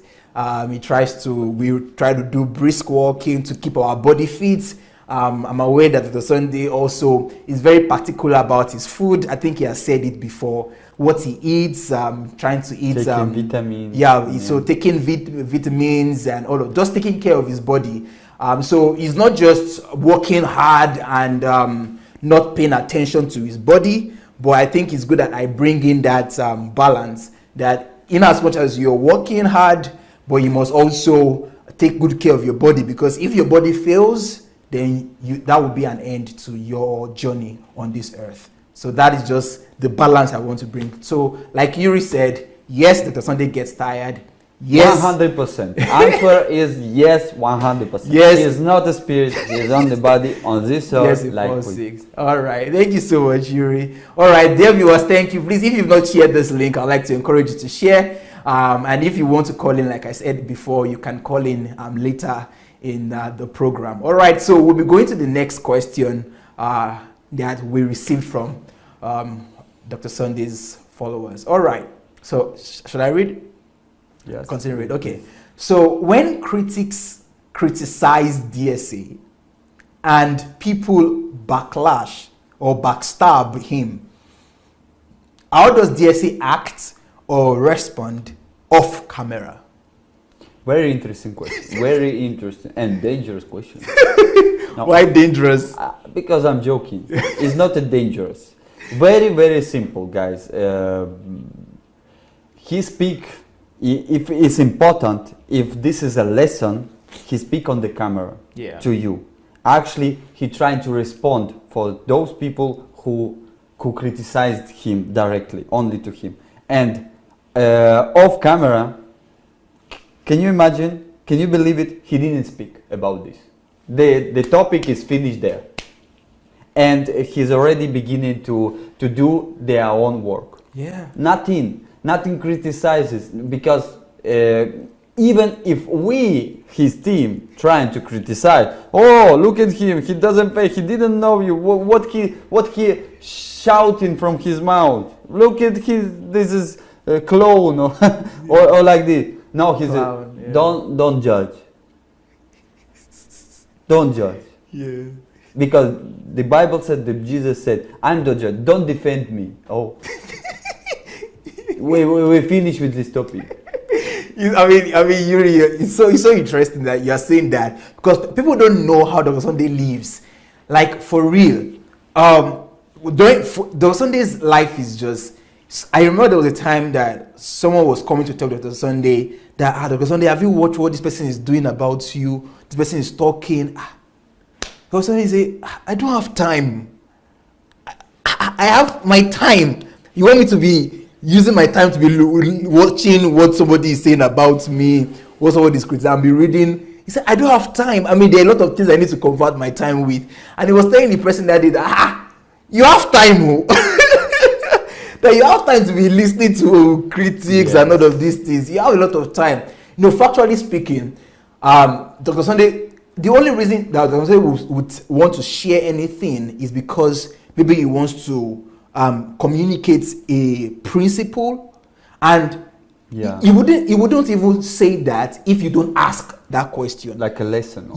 We try to do brisk walking to keep our body fit. I'm aware that Dr. Sunday also is very particular about his food. I think he has said it before. What he eats, trying to eat taking vitamins. So taking vitamins and all of, just taking care of his body. So he's not just working hard and not paying attention to his body, but I think it's good that I bring in that balance, that in as much as you're working hard, but you must also take good care of your body, because if your body fails, then that will be an end to your journey on this earth. So that is just the balance I want to bring. So like Yuri said, yes, Dr. Sunday gets tired. Yes. 100%. Answer is yes, 100%. Yes. He is not a spirit, he is on the body, on this earth. Yes, all right. Thank you so much, Yuri. All right, dear viewers, thank you. Please, if you've not shared this link, I'd like to encourage you to share. And if you want to call in, like I said before, you can call in later in the program. All right, so we'll be going to the next question that we received from Dr. Sunde's followers. All right, so should I read? Yes. Continue read. Okay. So when critics criticize DSA and people backlash or backstab him, how does DSA act or respond off camera? Very interesting question. Very interesting and dangerous question. No, Why dangerous? because I'm joking. It's not a dangerous. Very, very simple, guys. He speak, if it's important, if this is a lesson, he speak on the camera to you. Actually, he trying to respond for those people who criticized him directly, only to him. And off camera, can you imagine, can you believe it? He didn't speak about this. The topic is finished there. And he's already beginning to do their own work. Yeah. Nothing criticizes, because even if we, his team, trying to criticize, oh, look at him, he doesn't pay, he didn't know you, what he shouting from his mouth, look at this is a clone, or like this. No, he's Clown, yeah. Don't judge. Don't judge. Yeah. Because the Bible said that Jesus said, I'm the judge, don't defend me. Oh. we finish with this topic. I mean, Yuri, it's so interesting that you're saying that, because people don't know how Dr. Sunday lives. Like, for real. Dr. Sunday's life is just... I remember there was a time that someone was coming to tell Dr. Sunday that, Dr. Sunday, have you watched what this person is doing about you? This person is talking. Dr. Sunday say, I don't have time. I have my time. You want me to be using my time to be watching what somebody is saying about me, what somebody is criticizing, I'll be reading. He said, I don't have time. I mean, there are a lot of things I need to convert my time with. And he was telling the person that did, you have time, that you have time to be listening to critics and all of these things. You have a lot of time. Factually speaking, Dr. Sunday, the only reason that Dr. Sunday would want to share anything is because maybe he wants to communicate a principle, and he wouldn't even say that if you don't ask that question, like a lesson.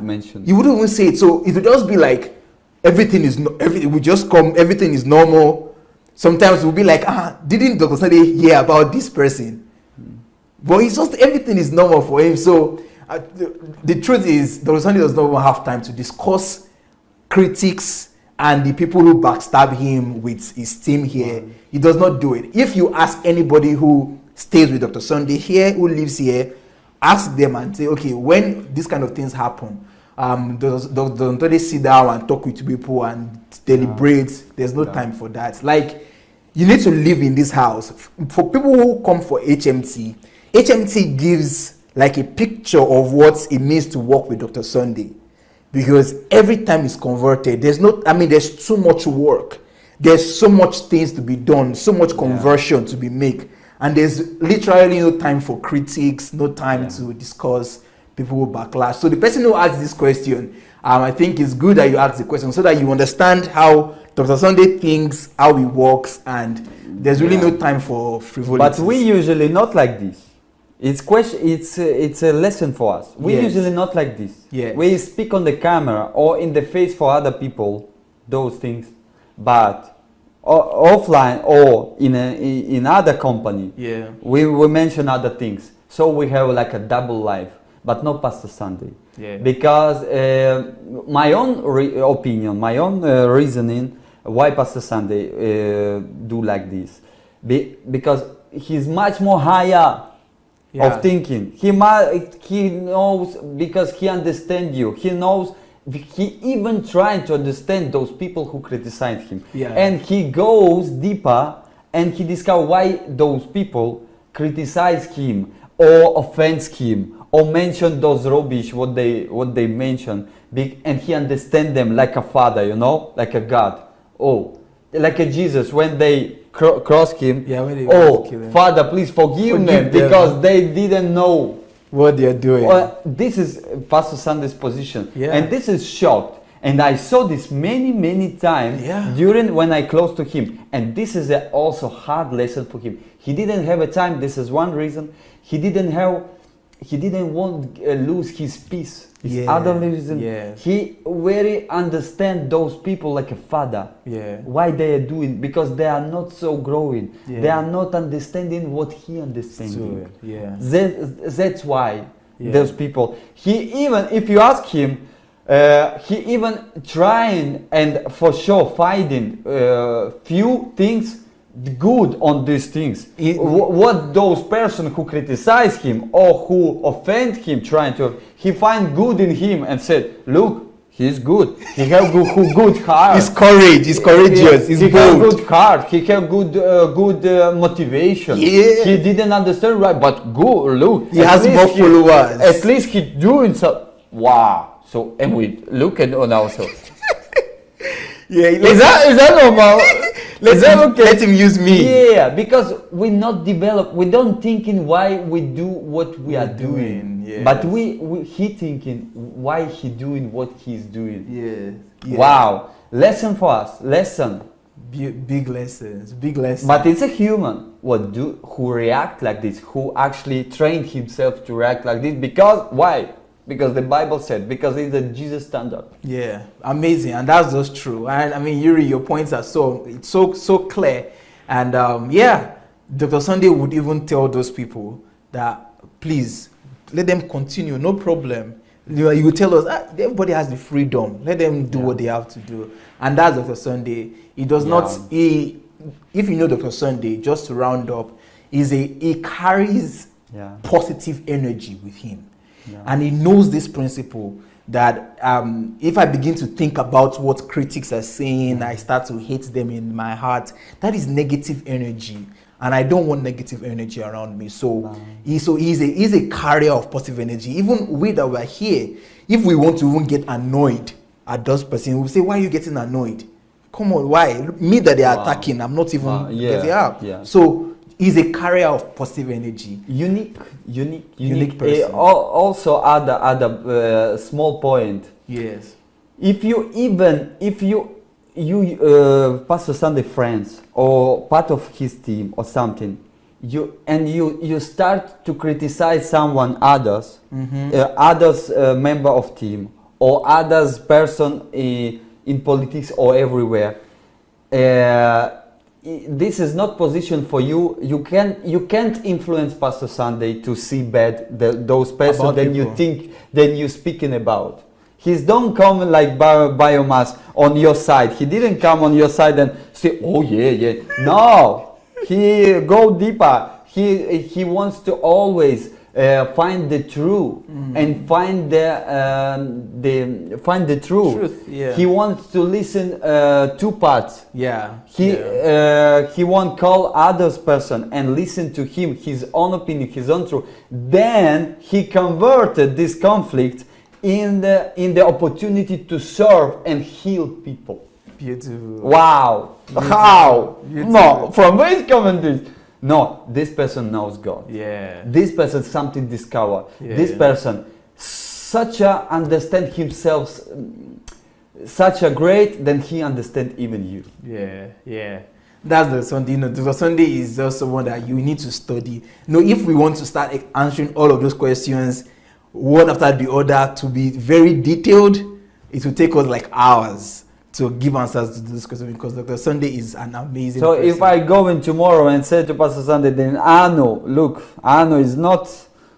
Mentioned. You wouldn't even say it. So it would just be like everything is normal. Sometimes we'll be like, didn't Dr. Sunday hear about this person? But it's just everything is normal for him. So the truth is, Dr. Sunday does not even have time to discuss critics and the people who backstab him with his team here. He does not do it. If you ask anybody who stays with Dr. Sunday here, who lives here, ask them and say, okay, when these kind of things happen, don't they sit down and talk with people and deliberate? There's no time for that. Like, you need to live in this house. For people who come for HMT gives like a picture of what it means to work with Dr. Sunday. Because every time it's converted, there's too much work. There's so much things to be done, so much conversion to be made. And there's literally no time for critics, no time to discuss people who backlash. So the person who asked this question, I think it's good that you ask the question so that you understand how Dr. Sunday thinks, how he works, and there's really no time for frivolity. But we usually not like this. It's a lesson for us. We usually not like this. We speak on the camera or in the face for other people, those things, but offline or in other company, we mention other things. So we have like a double life, but not Pastor Sunday. Because my own opinion, my own reasoning why Pastor Sunday do like this, because he's much more higher of thinking. He knows, because he understands you. He knows, he even trying to understand those people who criticize him. And he goes deeper and he discovers why those people criticize him or offend him or mention those rubbish what they mention, and he understands them like a father, like a God. Like a Jesus when they cross him. Father, please forgive them because they didn't know what they're doing. Well, this is Pastor Sunday's position, Yeah. and this is shocked. And I saw this many times Yeah. during when I close to him. And this is a also hard lesson for him. He didn't have a time. This is one reason. He didn't want to lose his peace. His Yeah. other reason. Yes. He very understand those people like a father. Yeah. Why they are doing, because they are not so growing. Yeah. They are not understanding what he understanding. So, yeah. That's why Yeah. those people. He even, if you ask him, he even trying and for sure finding few things good on these things. What those person who criticize him or who offend him trying to, he find good in him and said, look, he's good. He have good heart. He's courage. He's courageous. He's he have bold. good heart. He have good motivation. Yeah. He didn't understand right, but good. Look, He has more followers. At least he doing so. Wow. So and we look at on ourselves. Yeah. Is that normal? Let him use me. Yeah, because we not develop. We don't thinking why we do what we are doing. Yes. But he thinking why he doing what he's doing. Yeah. Wow, lesson for us. Lesson. Big lessons. Big lessons. But it's a human who react like this, who actually trained himself to react like this. Because why? Because the Bible said, because it's the Jesus standard. Yeah, amazing, and that's just true. And I mean, Yuri, your points are so clear. And yeah, Dr. Sunday would even tell those people that please let them continue, no problem. You would tell us everybody has the freedom. Let them do what they have to do, and that's Dr. Sunday. He does not. If you know Dr. Sunday, just to round up, he carries positive energy with him. Yeah. And he knows this principle that if I begin to think about what critics are saying, I start to hate them in my heart. That is negative energy, and I don't want negative energy around me. So he's a carrier of positive energy. Even we that were here, if we want to even get annoyed at those person, we say, "Why are you getting annoyed? Come on, why? Me that they are attacking, I'm not even getting up." Yeah. So he's a carrier of positive energy. Unique person. Also, other small point. Yes. If you Pastor Sunday friends or part of his team or something, you start to criticize others member of team or others person in politics or everywhere. This is not position for you. You can't influence Pastor Sunday to see bad those person that you think that you're speaking about. He don't come like biomass on your side. He didn't come on your side and say, "Oh yeah." No, he go deeper. He wants to always find the truth and find the truth. Yeah. He wants to listen two parts. Yeah. He won't call others person and listen to him, his own opinion, his own truth. Then he converted this conflict in the opportunity to serve and heal people. Beautiful. Wow. Beautiful. How? Beautiful. No, from where is coming this? No, this person knows God. Yeah. This person something discovered. Yeah. This person such a understand himself such a great than he understand even you. Yeah. That's the Sunday. The Sunday is just someone that you need to study. If we want to start answering all of those questions one after the other to be very detailed, it will take us like hours to give answers to this question, because Dr. Sunday is an amazing person. If I go in tomorrow and say to Pastor Sunday, then Anu, look, Anu is not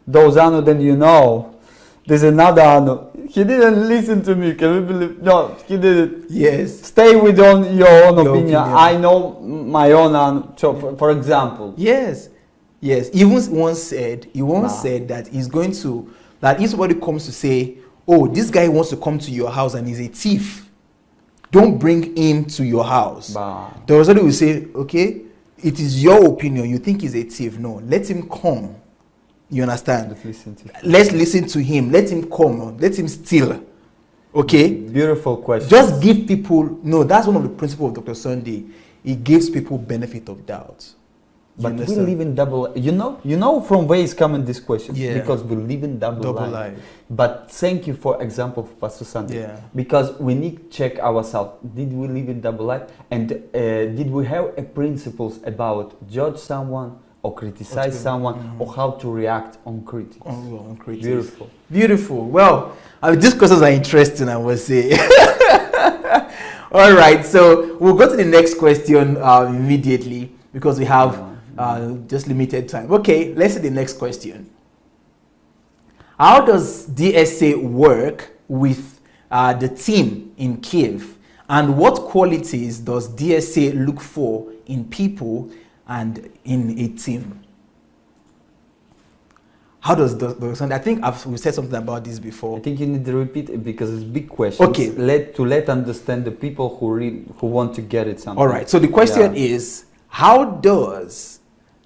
those Anu that you know. There's another Anu. He didn't listen to me. Can we believe? No, he didn't. Yes. Stay with your own opinion. I know my own Anu. So, for example. Yes. He once said that he's going to, that if somebody comes to say, "Oh, this guy wants to come to your house and he's a thief," don't bring him to your house. The person will say, "Okay, it is your opinion. You think he's a thief. No, let him come." You understand? Let's listen to him. Let him come. Let him steal. Okay? Beautiful question. Just give people, that's one of the principles of Dr. Sunday. He gives people benefit of doubt. But we understand? live in double. You know from where is coming this question? Yeah. Because we live in double life. But thank you for example of Pastor Sunday. Yeah. Because we need to check ourselves. Did we live in double life? And did we have principles about judge someone or criticize someone or how to react on critics? On critics. Beautiful. Beautiful. Well, these questions are interesting, I must say. All right, so we'll go to the next question immediately because we have just limited time. Okay, let's see the next question. How does DSA work with the team in Kiev? And what qualities does DSA look for in people and in a team? How does I think we've said something about this before. I think you need to repeat it because it's big questions. Okay. Let understand the people who want to get it something. All right. So the question is, how does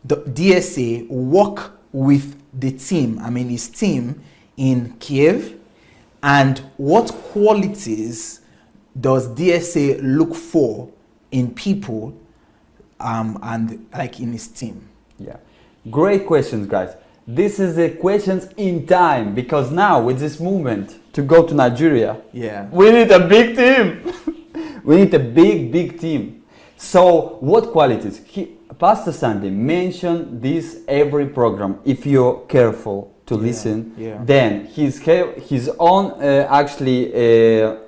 the DSA work with the team? I mean, his team in Kiev, and what qualities does DSA look for in people, and like in his team? Yeah. Great questions, guys. This is the questions in time because now with this movement to go to Nigeria, we need a big team. We need a big team. So what qualities? Pastor Sandy mentioned this every program. If you're careful to listen, then his own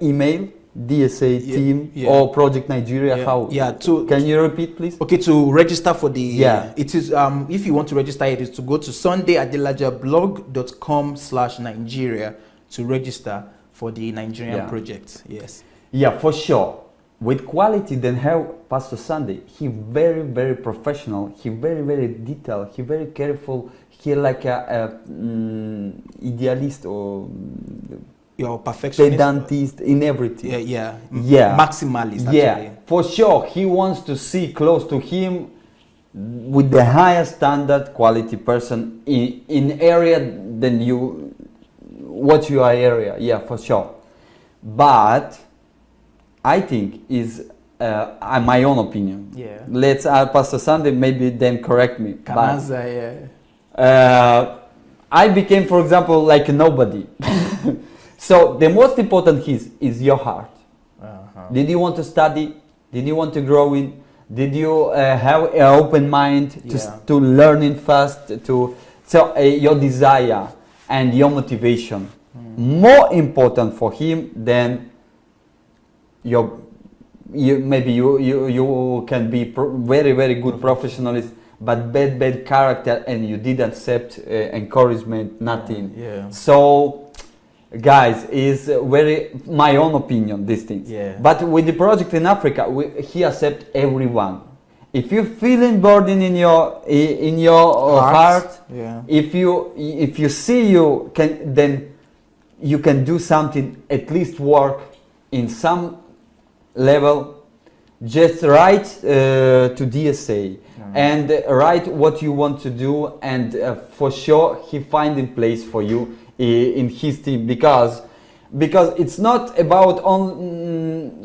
email. DSA team or Project Nigeria. How? Can you repeat, please? Okay, to register for the it is if you want to register, it is to go to sundayadelajabblog.com/Nigeria to register for the Nigerian project. Yes. Yeah, for sure. With quality, then have Pastor Sunday. He very professional. He very detailed. He very careful. He like a idealist or your perfectionist, pedantist in everything. Maximalist. Actually. For sure. He wants to see close to him with the highest standard quality person in area than you. What your area? Yeah, for sure. But I think is my own opinion. Yeah. Let's Pastor Sunday maybe then correct me. I became, for example, like nobody. So the most important is your heart. Did you want to study? Did you want to grow in? Did you have an open mind to learning fast? Your desire and your motivation more important for him than maybe you can be very good professionalist, but bad character, and you didn't accept encouragement, nothing. So guys, is very my own opinion, these things. But with the project in Africa, he accept everyone. If you feeling burden in your heart, if you see then you can do something, at least work in some level. Just write to DSA and write what you want to do, and for sure he finding place for you in his team, because it's not about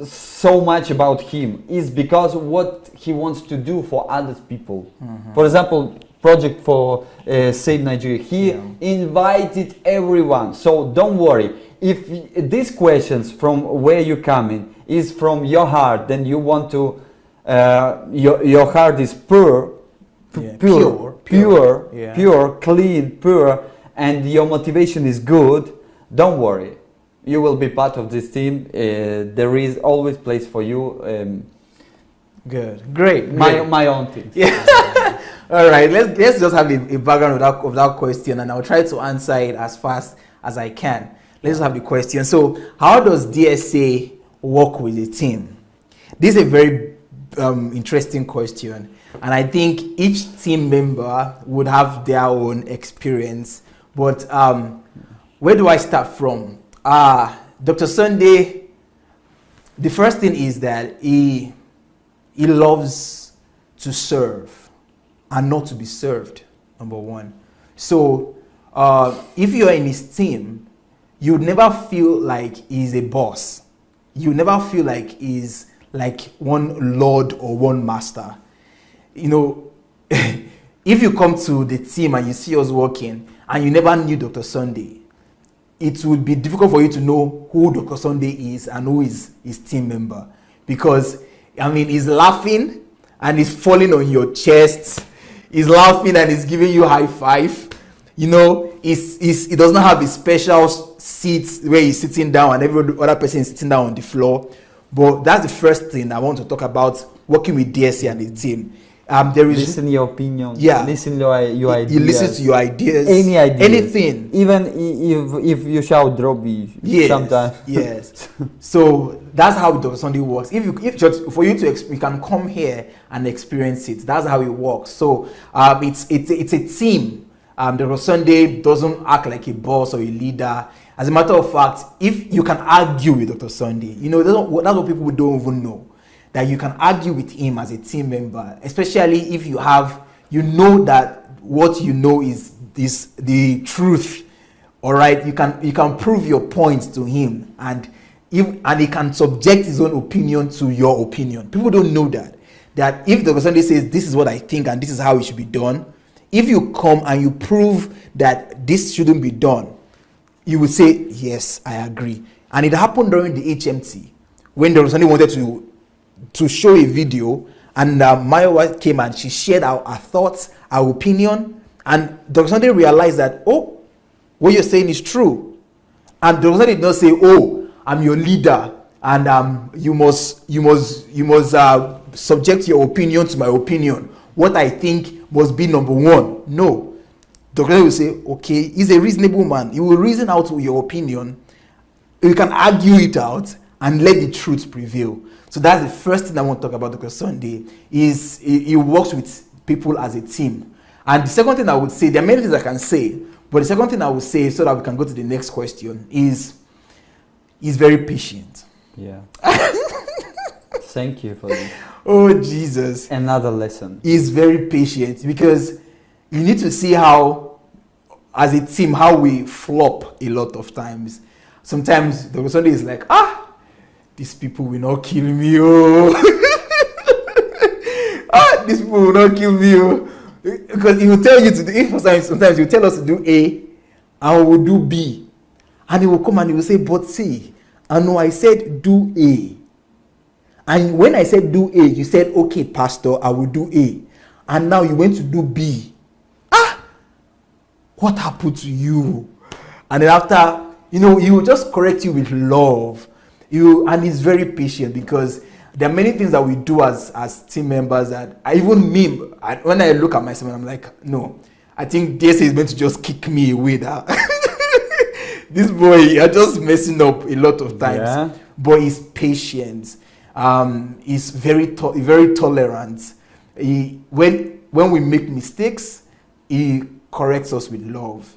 so much about him. It's because what he wants to do for other people. For example, project for Save Nigeria, he invited everyone. So don't worry, if these questions from where you coming is from your heart, then you want to your heart is pure, clean, pure, and your motivation is good, don't worry. You will be part of this team. There is always place for you. Good, great. My own thing. All right, let's just have a background of that question, and I'll try to answer it as fast as I can. Let's have the question. So, how does DSA work with the team? This is a very interesting question, and I think each team member would have their own experience. But where do I start from? Dr. Sunday, the first thing is that he loves to serve and not to be served, number one. So if you're in his team, you never feel like he's a boss. You never feel like he's like one lord or one master. You know, if you come to the team and you see us working and you never knew Dr. Sunday, it would be difficult for you to know who Dr. Sunday is and who is his team member, because I mean, he's laughing and he's falling on your chest. He's laughing and he's giving you high five. You know, he does not have a special seat where he's sitting down and every other person is sitting down on the floor. But that's the first thing I want to talk about working with DSA and the team. There is listen your opinion. Yeah, listen your ideas. You listen to your ideas. Any ideas. Anything. Even if you shall drop me sometimes. Yes. So that's how Dr. Sunday works. For you to you can come here and experience it. That's how it works. So it's a team. Dr. Sunday doesn't act like a boss or a leader. As a matter of fact, if you can argue with Dr. Sunday, you know, that's what people don't even know. That you can argue with him as a team member, especially if you know that what you know is the truth. All right, you can prove your points to him, and he can subject his own opinion to your opinion. People don't know that if Dr. Sunday says this is what I think and this is how it should be done, if you come and you prove that this shouldn't be done, you would say yes, I agree. And it happened during the HMT when Dr. Sunday wanted to show a video, and Mayowa came and she shared her thoughts, her opinion, and Dr. Sunday realized that, oh, what you're saying is true. And Dr. Sunday did not say, oh, I'm your leader and you must subject your opinion to my opinion. What I think must be number one. No. Dr. Sunday will say, okay, he's a reasonable man. He will reason out your opinion. You can argue it out and let the truth prevail. So that's the first thing I want to talk about Dr. Sunday, is he works with people as a team. And the second thing I would say, there are many things I can say, but the second thing I would say, so that we can go to the next question, is he's very patient. Yeah. Thank you for this. Oh, Jesus. Another lesson. He's very patient, because you need to see how, as a team, how we flop a lot of times. Sometimes Dr. Sunday is like, these people will not kill me, oh. These people will not kill me, oh. Because he will tell you to do, sometimes he will tell us to do A, and we will do B. And he will come and he will say, but see, I know I said do A. And when I said do A, you said, okay, Pastor, I will do A. And now you went to do B. What happened to you? And then after, he will just correct you with love. And he's very patient, because there are many things that we do as team members that when I look at myself, I'm like, no, I think DSA is going to just kick me away. This boy, you're just messing up a lot of times. Yeah. But he's patient. He's very tolerant. When we make mistakes, he corrects us with love.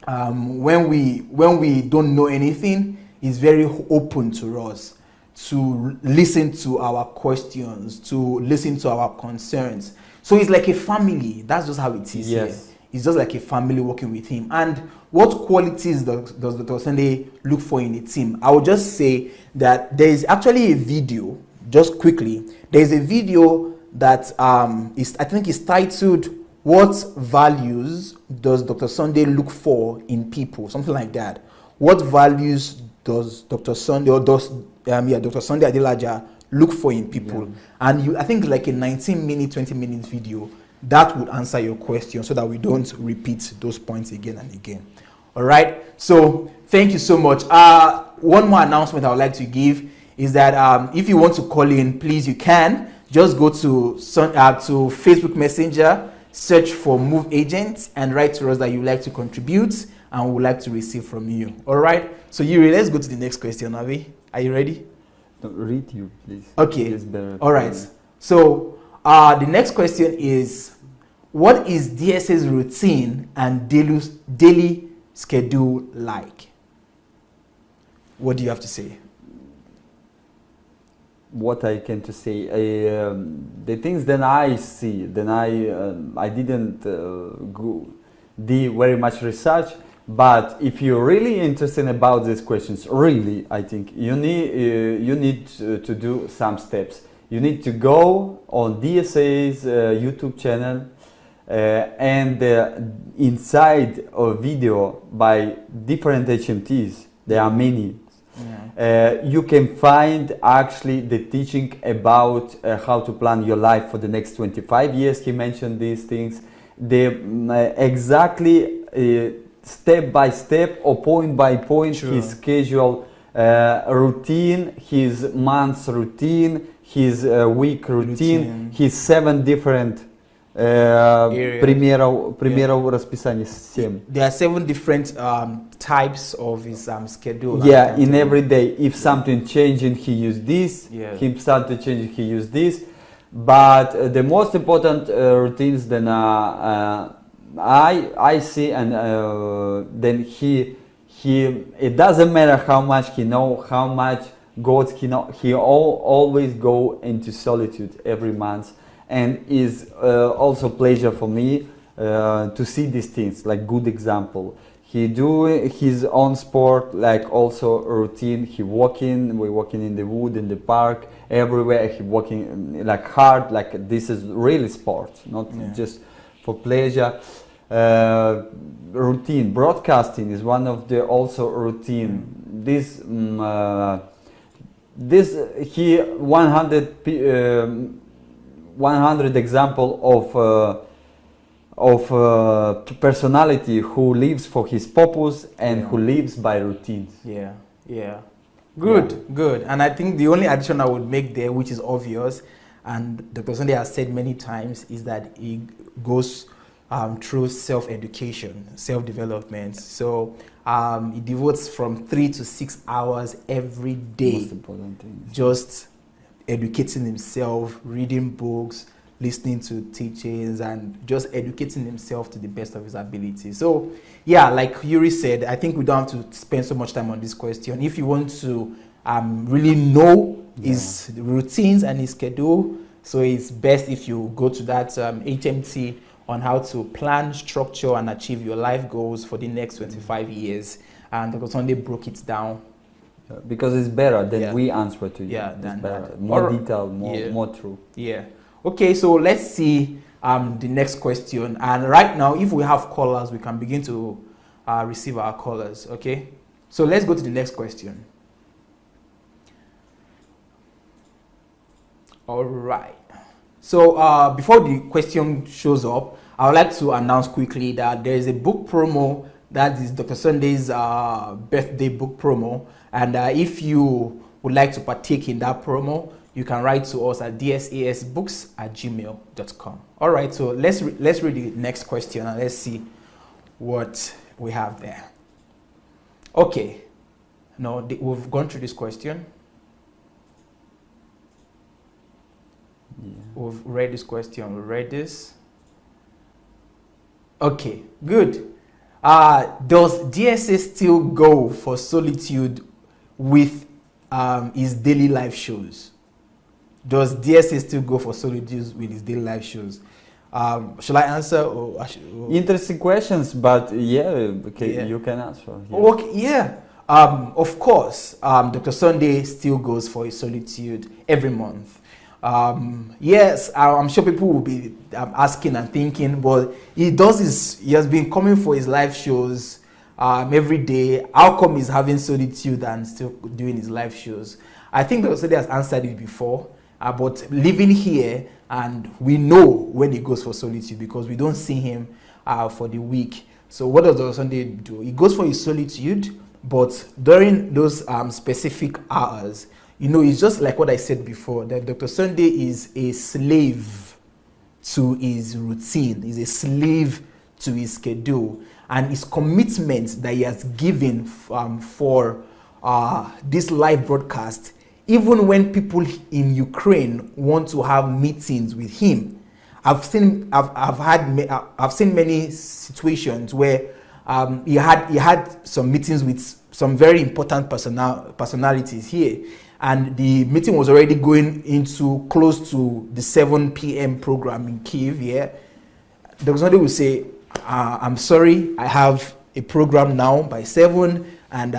When we don't know anything, he's very open to us, to listen to our questions, to listen to our concerns. So it's like a family. That's just how it is. Yes. Here. It's just like a family working with him. And what qualities does Dr. Sunday look for in a team? I would just say that there is actually a video, just quickly, there is a video that I think is titled, "What Values Does Dr. Sunday Look For in People?" Something like that. What values does Dr. Sunday Dr. Sunday Adelaja look for in people? Yeah. And I think like a 19-minute, 20-minute video that would answer your question, so that we don't repeat those points again and again. All right. So thank you so much. One more announcement I would like to give is that if you want to call in, please, you can just go to Facebook Messenger, search for Move Agent, and write to us that you would like to contribute and we would like to receive from you. All right. So Yuri, let's go to the next question, Avi. Are you ready? No, read you, please. Okay. It's better. All right. So the next question is, what is DSA's routine and daily schedule like? What do you have to say? What I can to say, the things that I see, then I didn't do very much research. But if you're really interested about these questions, really, I think you need to do some steps. You need to go on DSA's YouTube channel and inside a video by different HMTs, there are many. You can find actually the teaching about how to plan your life for the next 25 years. He mentioned these things. The exactly step by step or point by point, his schedule, routine, his month's routine, his week routine, his 7 different примеров расписания 7. There are 7 different types of his schedule. Yeah, in every day, if something changing, he used this. If something changing, he used this. But the most important routines then I see, and then he it doesn't matter how much he know, how much God he know, he always go into solitude every month, and is also pleasure for me to see these things like good example. He do his own sport, like also a routine. He walking, we walking in the wood, in the park, everywhere. He walking like hard, like this is really sport, not just for pleasure. Routine, broadcasting is one of the also routine. This he 100 example of personality who lives for his purpose and who lives by routines. Good. And I think the only addition I would make there, which is obvious, and Dr. Sunday has said many times, is that he goes through self-education, self-development. So he devotes from 3 to 6 hours every day, Most important thing. just educating himself, reading books, listening to teachings, and just educating himself to the best of his ability. So yeah, like Yuri said, I think we don't have to spend so much time on this question. If you want to really know his routines and his schedule, so it's best if you go to that HMT on how to plan, structure, and achieve your life goals for the next 25 years. And Dr. Sunday broke it down. Because it's better than we answer to you. Yeah, it's than better. that. More detailed, more true. Yeah. Okay, so let's see the next question. And right now, if we have callers, we can begin to receive our callers. Okay, so let's go to the next question. All right. So before the question shows up, I would like to announce quickly that there is a book promo that is Dr. Sunday's birthday book promo. And if you would like to partake in that promo, you can write to us at dsasbooks@gmail.com. All right, so let's read the next question and let's see what we have there. Okay, no, we've gone through this question. We've read this question. We read this. Okay, good. Does DSA still go for solitude with his daily life shows? Does DSA still go for solitude with his daily life shows? Shall I answer? Or Interesting questions, but you can answer. Okay, of course, Dr. Sunday still goes for his solitude every month. Yes, I'm sure people will be asking and thinking, but he has been coming for his live shows every day. How come he's having solitude and still doing his live shows? I think Dr. Sunday has answered it before, but living here, and we know when he goes for solitude because we don't see him for the week. So what does Dr. Sunday do? He goes for his solitude, but during those specific hours, it's just like what I said before, that Dr. Sunday is a slave to his routine, is a slave to his schedule, and his commitment that he has given for this live broadcast, even when people in Ukraine want to have meetings with him. I've seen many situations where he had some meetings with some very important personalities here. And the meeting was already going into close to the 7 p.m. program in Kyiv. Yeah, Dr. Sunday will say, "I'm sorry, I have a program now by 7, and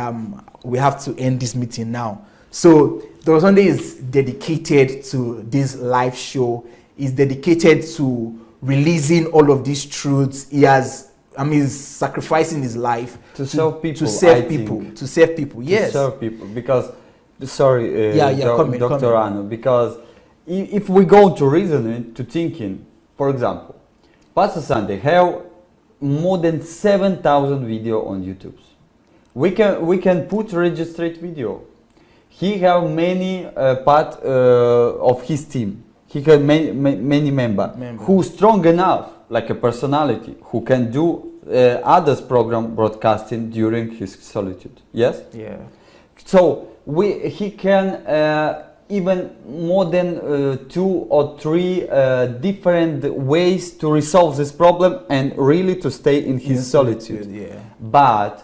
we have to end this meeting now." So Dr. Sunday is dedicated to this live show. Is dedicated to releasing all of these truths. He's sacrificing his life to serve people. To save people. Yes. To serve people. Because, sorry, Dr. Ano, because if we go to reasoning, to thinking, for example, Pastor Sunday have more than 7,000 video on YouTube. We can put registered video. He have many part of his team. He have many member who strong enough, like a personality, who can do others program broadcasting during his solitude. Yes. Yeah. So he can even more than 2 or 3 different ways to resolve this problem and really to stay in his solitude. Yeah. But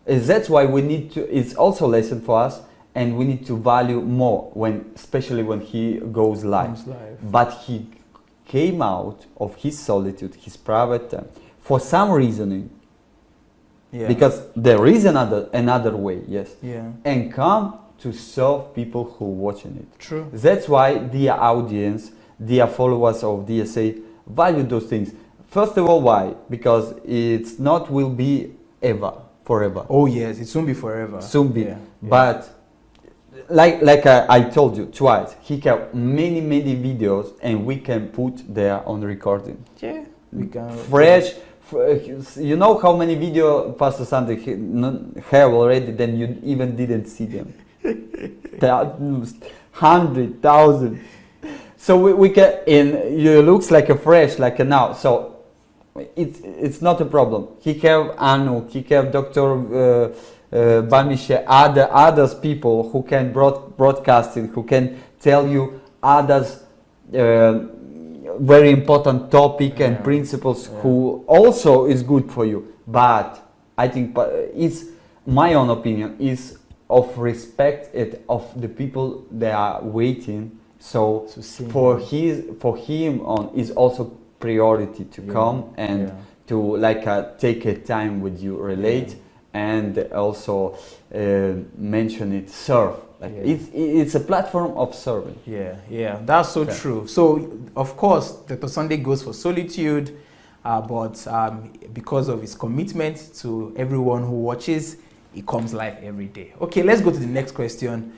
that's why we need to. It's also a lesson for us, and we need to value more especially when he goes live. But he came out of his solitude, his private time, for some reasoning. Yeah. Because there is another way, yes. Yeah. And come to serve people who watching it. True. That's why dear audience, dear followers of DSA, value those things. First of all, why? Because it's not will be forever. Oh yes, it soon be forever. Soon be. Yeah. But like I told you twice, he have many videos, and we can put there on recording. Yeah, we can. Fresh. You know how many video Pastor Sunday have already? Then you even didn't see them. 100,000. So we can. And you looks like a fresh, like a now. So it's not a problem. He have Anu. He have Dr. Bamishe, others people who can broadcasting, who can tell you others very important topic and principles, who also is good for you. But I think it's my own opinion is of respect of the people that are waiting. So for him on is also priority to come and to take a time with you, relate. And also mention it, serve. It's a platform of serving. Yeah, that's so true. So, of course, Dr. Sunday goes for solitude, but because of his commitment to everyone who watches, he comes live every day. Okay, let's go to the next question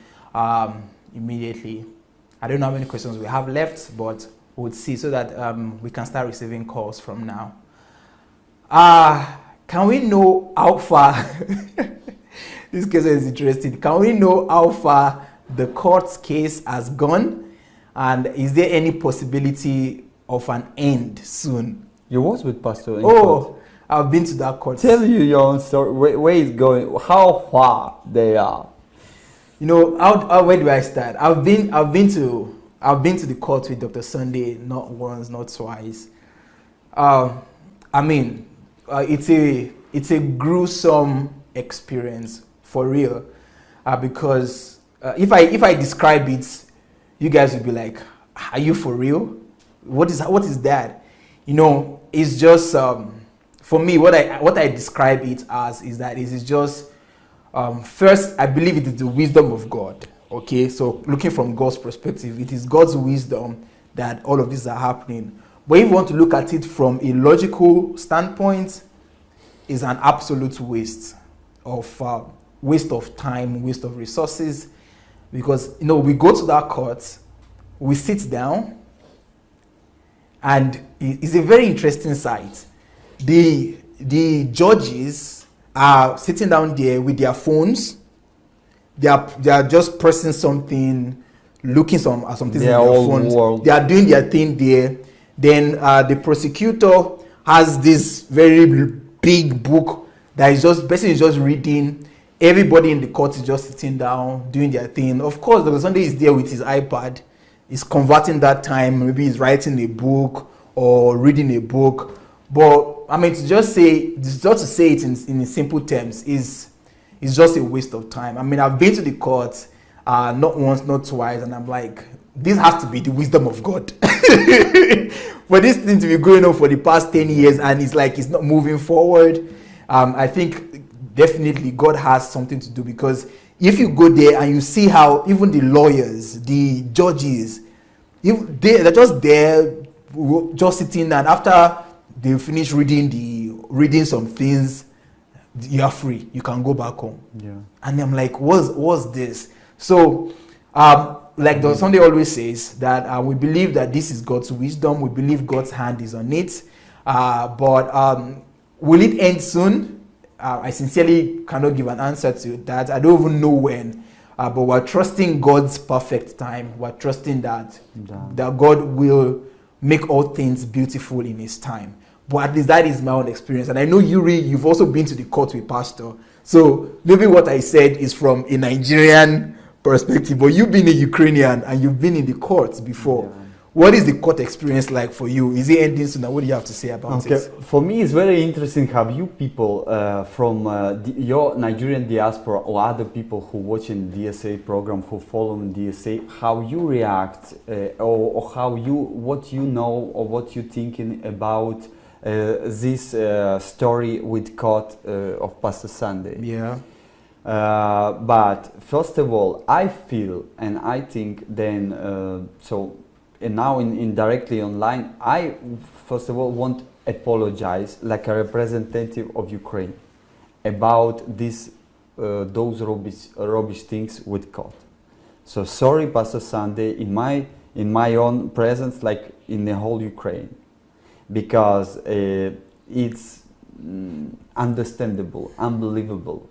immediately. I don't know how many questions we have left, but we'll see so that we can start receiving calls from now. Can we know how far, this case is interesting, can we know how far the court case has gone? And is there any possibility of an end soon? You was with Pastor in court. I've been to that court. Tell you your own story, where it's going, how far they are. You know, where do I start? I've been to the court with Dr. Sunday, not once, not twice. It's a gruesome experience for real, because if I describe it, you guys will be like, "Are you for real? What is that?" You know, it's just for me. What I describe it as is that it is just first, I believe it is the wisdom of God. Okay, so looking from God's perspective, it is God's wisdom that all of these are happening. But if you want to look at it from a logical standpoint, it's an absolute waste of time, waste of resources, because we go to that court, we sit down, and it's a very interesting sight. The judges are sitting down there with their phones. They are just pressing something, looking at something in their phones. World. They are doing their thing there. Then the prosecutor has this very big book that is basically just reading. Everybody in the court is just sitting down, doing their thing. Of course, Dr. Sunday is there with his iPad. He's converting that time. Maybe he's writing a book or reading a book. But to just say it in simple terms is just a waste of time. I've been to the court not once, not twice, and I'm like, this has to be the wisdom of God. For this thing to be going on for the past 10 years and it's not moving forward, I think definitely God has something to do, because if you go there and you see how even the lawyers, the judges, they're just there just sitting, and after they finish reading some things, you are free. You can go back home. Yeah. And I'm like, what's this? So, like Don Sunday always says, that we believe that this is God's wisdom. We believe God's hand is on it. But will it end soon? I sincerely cannot give an answer to that. I don't even know when. But we're trusting God's perfect time. We're trusting that God will make all things beautiful in His time. But at least that is my own experience. And I know you've also been to the court with Pastor. So maybe what I said is from a Nigerian perspective, but you've been a Ukrainian and you've been in the courts before. Yeah. What is the court experience like for you? Is it ending soon? What do you have to say about it? For me, it's very interesting how you people from your Nigerian diaspora or other people who watching DSA program, who follow DSA, how you react or what you know or what you thinking about this story with court of Pastor Sunday. Yeah. But first of all, I feel and I think then and now indirectly online, I first of all want to apologize like a representative of Ukraine about this those rubbish things with God. So sorry, Pastor Sunday, in my own presence, like in the whole Ukraine, because it's understandable, unbelievable.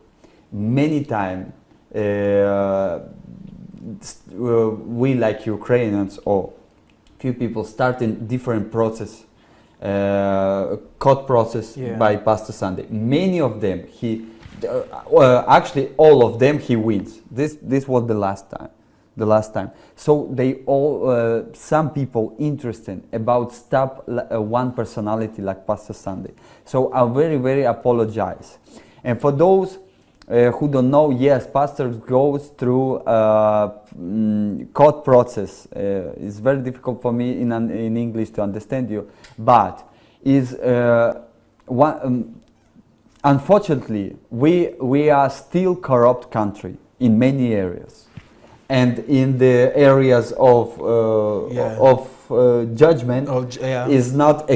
Many times we like Ukrainians or few people starting different process, court process by Pastor Sunday. Many of them actually all of them he wins. This was the last time. So they all some people interested about stop one personality like Pastor Sunday. So I very, very apologize. And for those who don't know, yes, pastor goes through court process. It's very difficult for me in English to understand you, but is unfortunately we are still corrupt country in many areas, and in the areas of judgment is not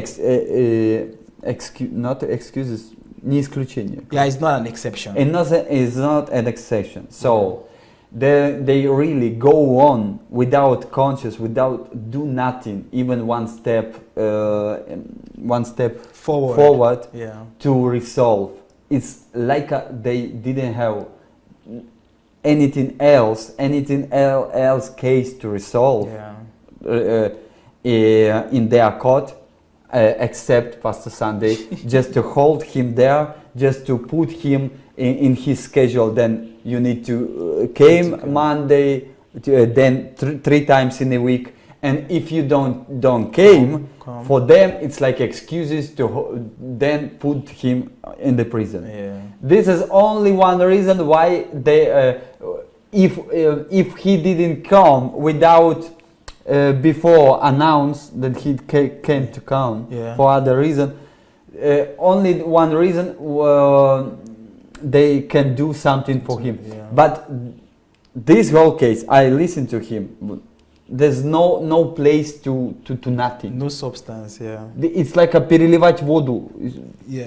not excuses. Yeah, it's not an exception. It's not an exception. So they really go on without conscience, without do nothing, even one step forward to resolve. It's like they didn't have anything else case to resolve in their court. Except Pastor Sunday, just to hold him there, just to put him in his schedule. Then you need to came Monday, then three times in a week. And if you don't came, for them it's like excuses to then put him in the prison. Yeah. This is only one reason why they, if he didn't come without. Before announced that he came to come for other reason, only one reason they can do something for him. But this whole case, I listened to him. There's no place to nothing. No substance. It's like a переливать воду.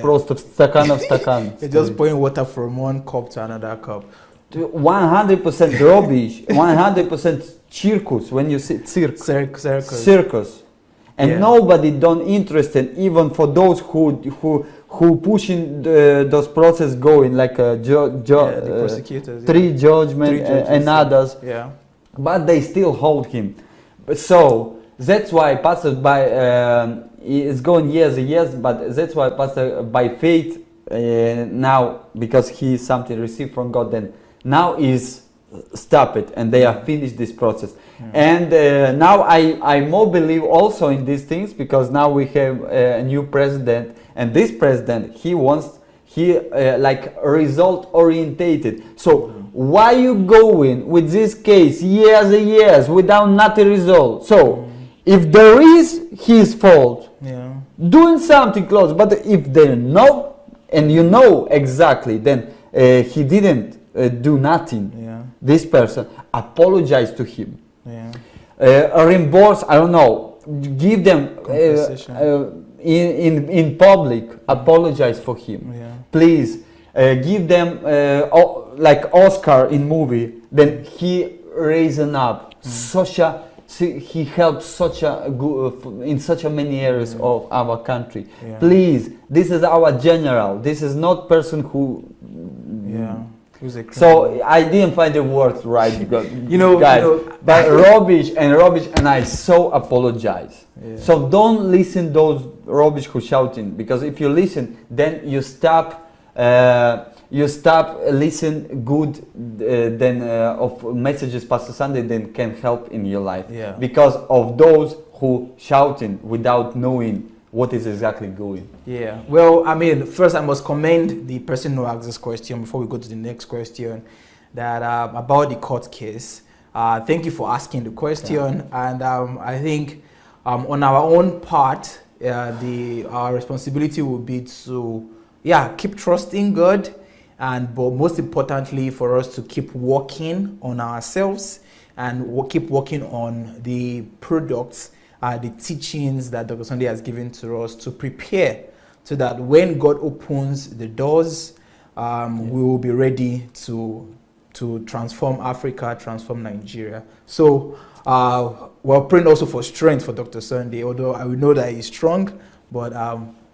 Просто стакан в стакан. You're just pouring water from one cup to another cup. 100% rubbish. 100% circus. When you say circus, and nobody don't interested, even for those who pushing those process going like the prosecutors, three judgment and others. But they still hold him. So that's why Pastor it's going years and years. But that's why Pastor by faith now, because he something received from God, then now is stop it, and they have finished this process. And now I more believe also in these things, because now we have a new president, and this president he like result orientated. So why you going with this case years and years without nothing result? So if there is his fault, doing something close, but if they know and you know exactly, then he didn't do nothing. This person, apologize to him. Reimburse, I don't know, give them in public, apologize for him. Yeah. Please give them like Oscar in movie. Then he raising up he helped such a good in such a many areas of our country. Yeah. Please, this is our general. This is not person who. So I didn't find the words right because guys, but rubbish, and I so apologize. Yeah. So don't listen those rubbish who shouting, because if you listen, then you stop listen good of messages Pastor Sunday then can help in your life, because of those who shouting without knowing what is exactly going. Yeah, well, I mean, first I must commend the person who asked this question before we go to the next question, that about the court case. Thank you for asking the question, and I think on our own part, our responsibility will be to keep trusting God, but most importantly for us to keep working on ourselves and keep working on the products, the teachings that Dr. Sunday has given to us to prepare, so that when God opens the doors, we will be ready to transform Africa, transform Nigeria. So we're praying also for strength for Dr. Sunday, although I know that he's strong, but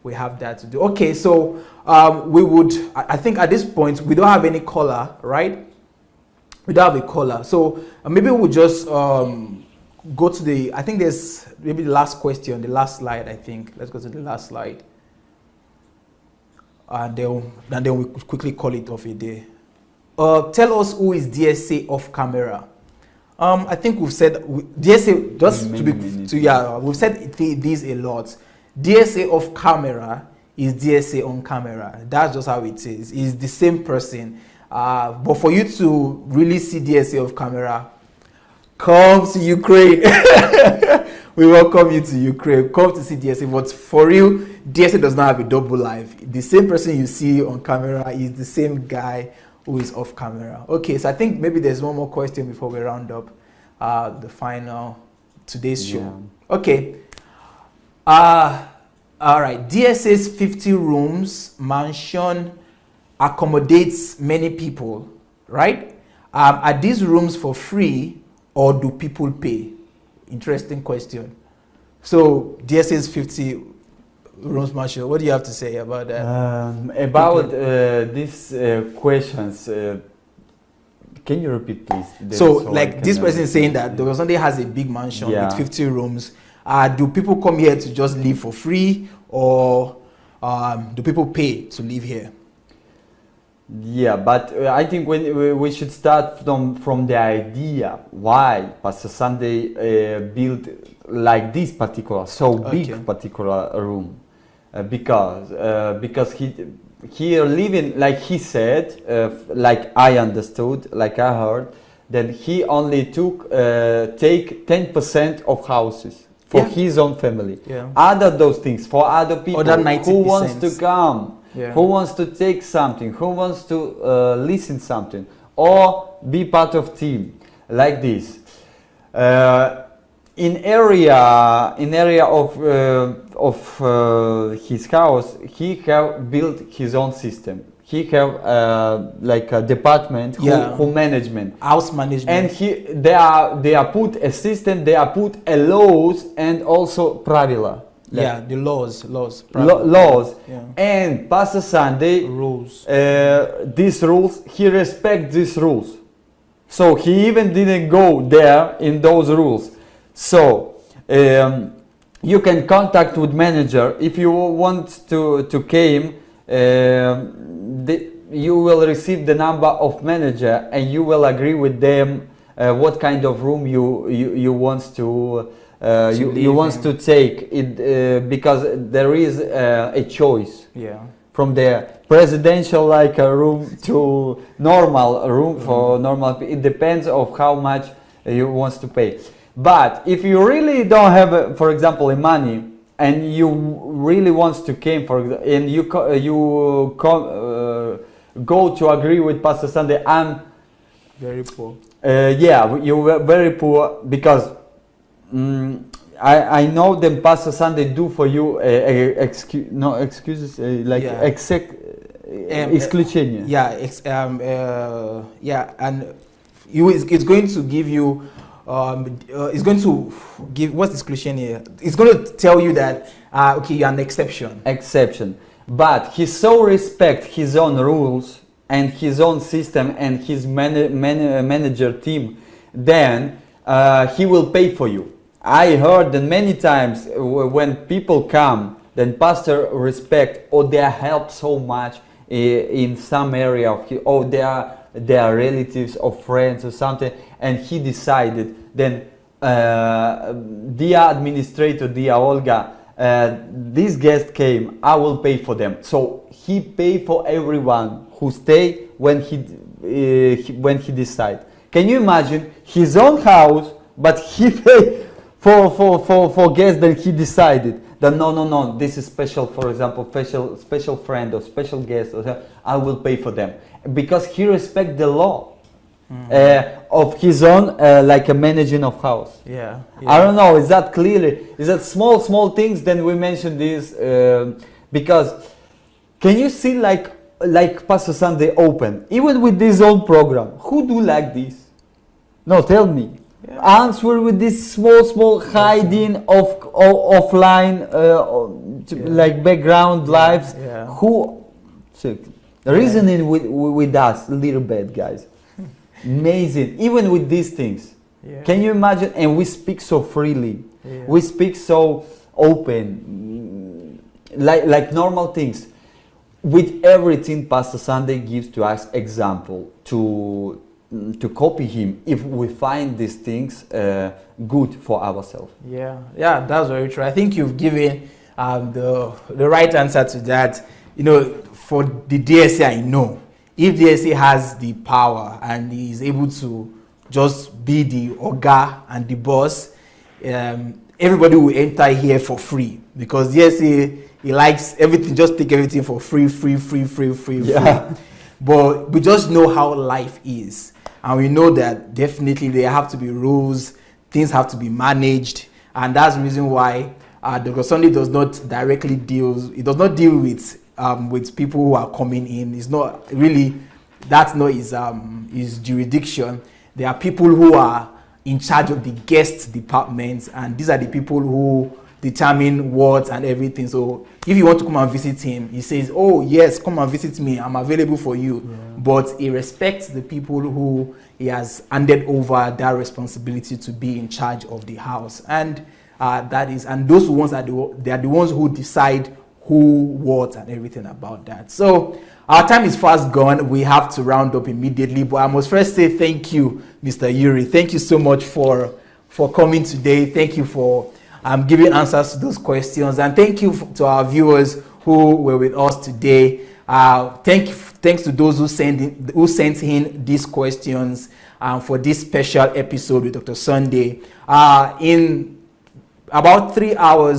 we have that to do. Okay, so I think at this point, we don't have any caller, right? We don't have a caller. So maybe we'll just go to I think there's maybe the last question, the last slide, I think. Let's go to the last slide. And then we quickly call it off a day. Tell us who is DSA off camera. I think we've said DSA, just we've said this a lot. DSA off camera is DSA on camera. That's just how it is. It's the same person. But for you to really see DSA off camera, come to Ukraine. We welcome you to Ukraine. Come to see DSA. But for real, DSA does not have a double life. The same person you see on camera is the same guy who is off camera. Okay, so I think maybe there's one more question before we round up the final today's show. Okay. All right. DSA's 50 rooms mansion accommodates many people, right? Are these rooms for free, or do people pay? Interesting question. So DSA's 50 rooms mansion, what do you have to say about that? About these questions, can you repeat please? So like this person is saying that Dr. Sunday has a big mansion with 50 rooms. Do people come here to just live for free, or do people pay to live here? Yeah, but I think we should start from the idea why Pastor Sunday built like this particular, big particular room, because he living, like he said, like I understood, like I heard, that he only take 10% of houses for his own family. Other those things for other people who wants to come. Who wants to take something, who wants to listen something, or be part of team like this. In area of his house, he have built his own system. He have like a department who management, house management, and they are put a system, they are put a laws and also pravila. The laws. And Pastor Sunday rules. These rules, he respects these rules. So he even didn't go there in those rules. So you can contact with manager if you want to came. You will receive the number of manager, and you will agree with them what kind of room you want to. You want to take it because there is a choice from the presidential like a room to normal room for normal. It depends of how much you want to pay. But if you really don't have, for example, money, and you really want to came and you go to agree with Pastor Sunday, I'm very poor. You were very poor because I know them Pastor Sunday do for you excuses like Yeah. исключение. And it's going to give you it's going to give what's exclusion here. It's going to tell you that okay, you're an exception. But he so respect his own rules and his own system and his manager team, then he will pay for you. I heard that many times when people come, then pastor respect or they help so much in some area of they are relatives or friends or something, and he decided then dear administrator, dear Olga, this guest came, I will pay for them. So he pay for everyone who stay when he decide. Can you imagine his own house, but he pay for guests that he decided that no, this is special, for example, special friend or special guest, or I will pay for them because he respect the law of his own, like a managing of house. Yeah. I don't know. Is that clearly? Is that small things? Then we mentioned this because can you see like Pastor Sunday open even with this own program? Who do like this? No, tell me. Yeah. Answer with this small hiding of offline like background lives. Yeah. Who reasoning with us, little bit, guys. Amazing, even with these things. Yeah. Can you imagine? And we speak so freely. Yeah. We speak so open, like normal things. With everything Pastor Sunday gives to us example to copy him if we find these things good for ourselves. Yeah, that's very true. I think you've given the right answer to that. You know, for the DSA, I know if DSA has the power and he is able to just be the Oga and the boss, everybody will enter here for free because DSA, he likes everything, just take everything for free. Yeah. But we just know how life is. And we know that definitely there have to be rules, things have to be managed. And that's the reason why Dr. Sunday does not directly deal with people who are coming in. It's not really, that's not his jurisdiction. There are people who are in charge of the guest departments, and these are the people who determine what and everything. So if you want to come and visit him, he says, oh yes, come and visit me, I'm available for you. Yeah. But he respects the people who he has handed over that responsibility to be in charge of the house. And those ones they are the ones who decide who, what, and everything about that. So our time is fast gone. We have to round up immediately, but I must first say thank you, Mr. Yuri. Thank you so much for coming today. Thank you for giving answers to those questions, and thank you to our viewers who were with us today. Thanks to those who sent in these questions for this special episode with Dr. Sunday. In about 3 hours